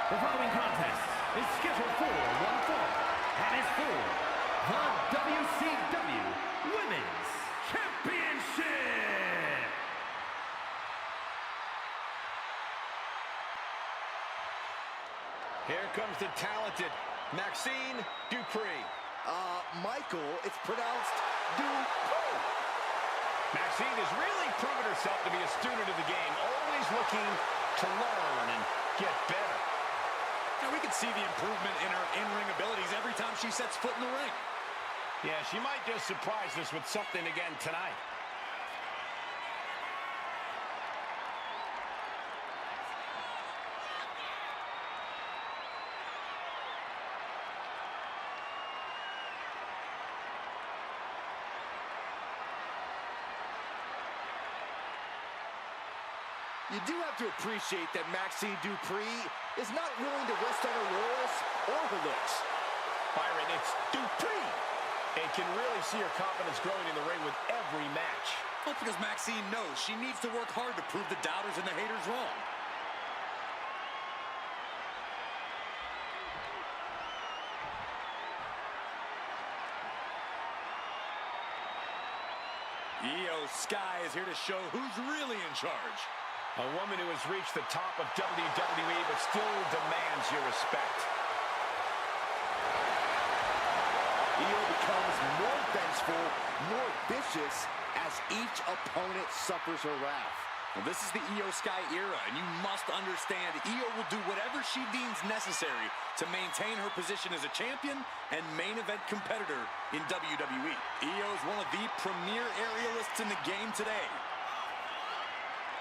The following contest is scheduled for one fall and is for the WCW Women's Championship. Here comes the talented Maxine Dupree. Michael, it's pronounced Dupree. Maxine has really proven herself to be a student of the game, always looking to learn and get better. Now we can see the improvement in her in-ring abilities every time she sets foot in the ring. Yeah, she might just surprise us with something again tonight. You do have to appreciate that Maxine Dupree is not willing to rest on her laurels or her looks. Byron, it's Dupree. And can really see her confidence growing in the ring with every match. That's because Maxine knows she needs to work hard to prove the doubters and the haters wrong. Io Sky is here to show who's really in charge. A woman who has reached the top of WWE but still demands your respect. Io becomes more vengeful, more vicious as each opponent suffers her wrath. Well, this is the Io Sky era, and you must understand Io will do whatever she deems necessary to maintain her position as a champion and main event competitor in WWE. Io is one of the premier aerialists in the game today.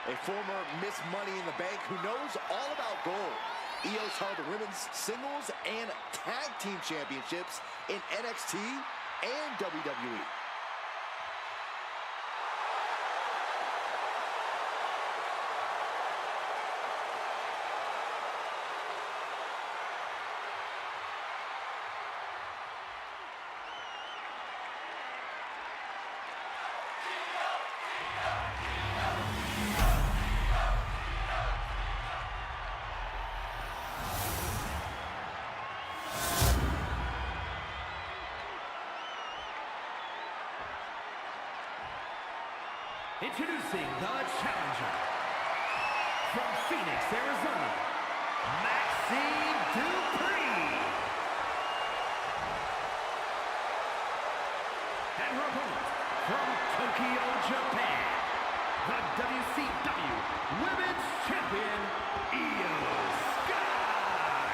A former Miss Money in the Bank who knows all about gold. Io's held the women's singles and tag team championships in NXT and WWE. Introducing the challenger from Phoenix, Arizona, Maxine Dupree. And her opponent from Tokyo, Japan, the WCW Women's Champion, Io Sky.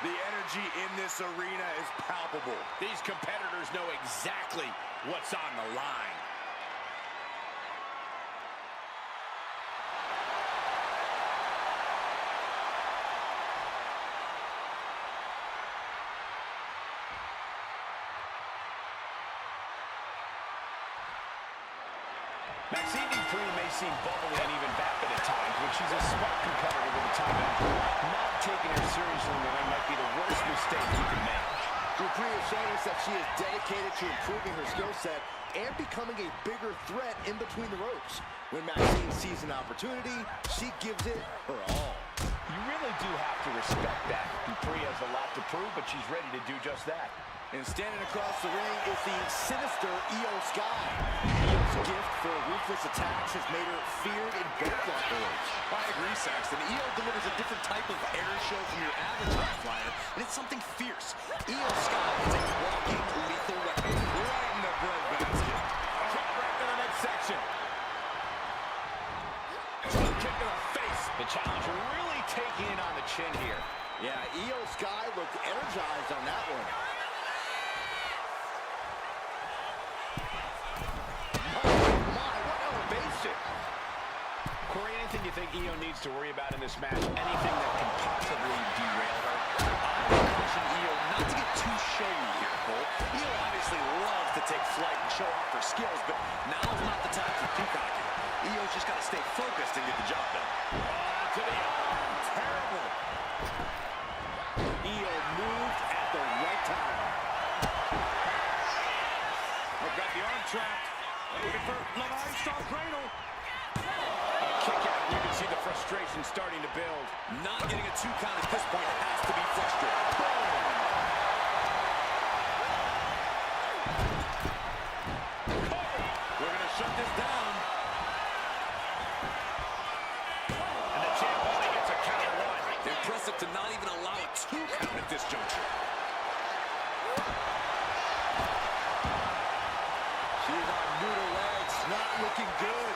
The energy in this arena is palpable. These competitors know exactly what's on the line. Maxine Dupree may seem bubbly and even vapid at times, but she's a smart competitor with a time out. Not taking her seriously in the ring might be the worst mistake you can make. Dupree has shown us that she is dedicated to improving her skill set and becoming a bigger threat in between the ropes. When Maxine sees an opportunity, she gives it her all. You really do have to respect that. Dupree has a lot to prove, but she's ready to do just that. And standing across the ring is the sinister Io Sky. Io's gift for ruthless attacks has made her feared in both locker rooms. I agree, Saxton. Io delivers a different type of air show from your average high flyer, and it's something fierce. Io Sky is a walking lethal weapon. Right in the breadbasket. Kick right to the midsection. Drop kick to the face. The challenger really taking it on the chin here. Yeah, Io Sky looked energized on that one. Corey, anything you think Io needs to worry about in this match? Anything that can possibly derail her? I would caution Io not to get too showy here, Cole. Io obviously loves to take flight and show off her skills, but now's not the time for peacocking. Io's just got to stay focused and get the job done. To the arm. Terrible. Io moved at the right time. I've got the arm trapped. Looking for Levi Star Cradle. Kick out. You can see the frustration starting to build. Not getting a 2 count at this point has to be frustrating. We're going to shut this down. And the champ only gets a count of 1. Impressive to not even allow a 2 count at this juncture. She's on noodle legs, not looking good.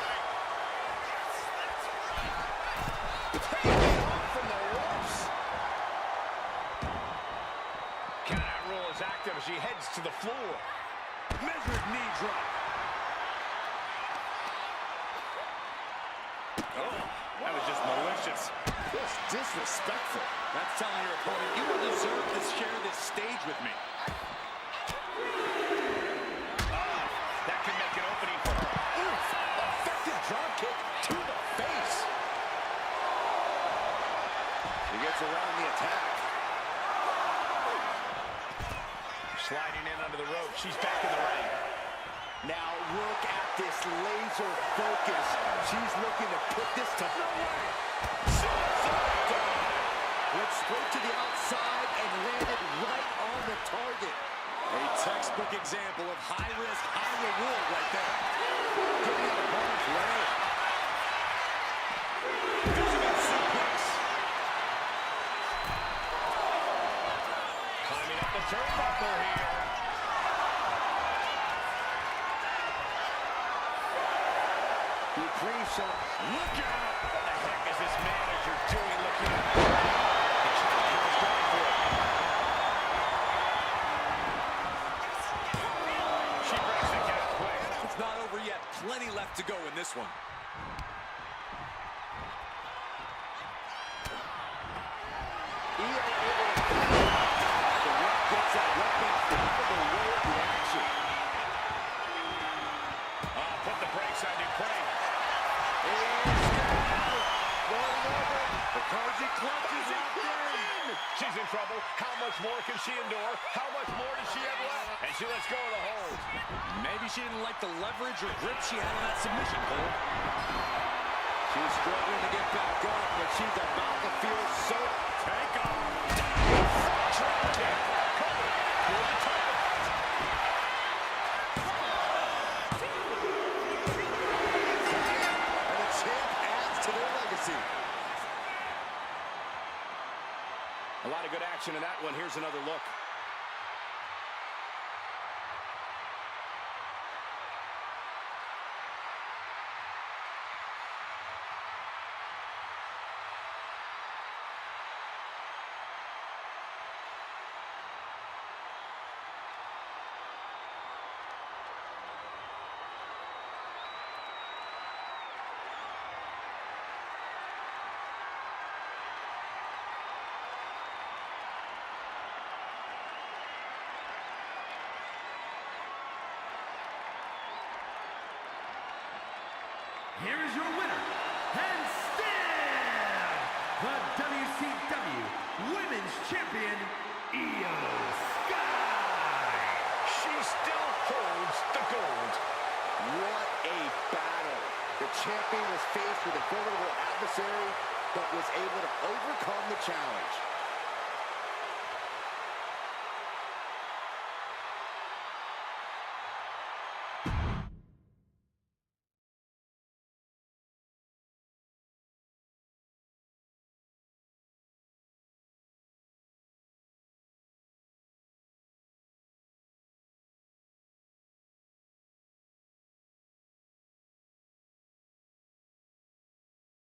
From the ropes. Count out rule is active as she heads to the floor. Measured knee drop. Oh, that was just malicious. Just disrespectful. That's telling your opponent, you don't deserve to share this stage with me. That could make an opening for her. Oof, effective drop kick to the face. She gets around the attack. Sliding in under the rope. She's back in the ring. Now look at this laser focus. She's looking to put this to no way. Went straight to the outside and landed right on the target. A textbook example of high risk, high reward right there. Getting out of harm's way. Fisherman suplex. Climbing up the turnbuckle here. Dupree showing. Look out! What the heck is this manager doing looking at the challenger is going for it. She breaks the count quick. It's not over yet. Plenty left to go in this one. Io able to the ref gets that weapon out of the way of the action. Put the brakes on Dupree. The Cardi clutches out there. She's in trouble. How much more can she endure? How much more does she have left? And she lets go of the hold. Maybe she didn't like the leverage or grip she had on that submission, Cole. She's struggling to get back up, but she's about to feel so. Take off. Drop kick. Here's another look. Here is your winner, and still the WCW Women's Champion, Io Sky. She still holds the gold. What a battle. The champion was faced with a formidable adversary, but was able to overcome the challenge.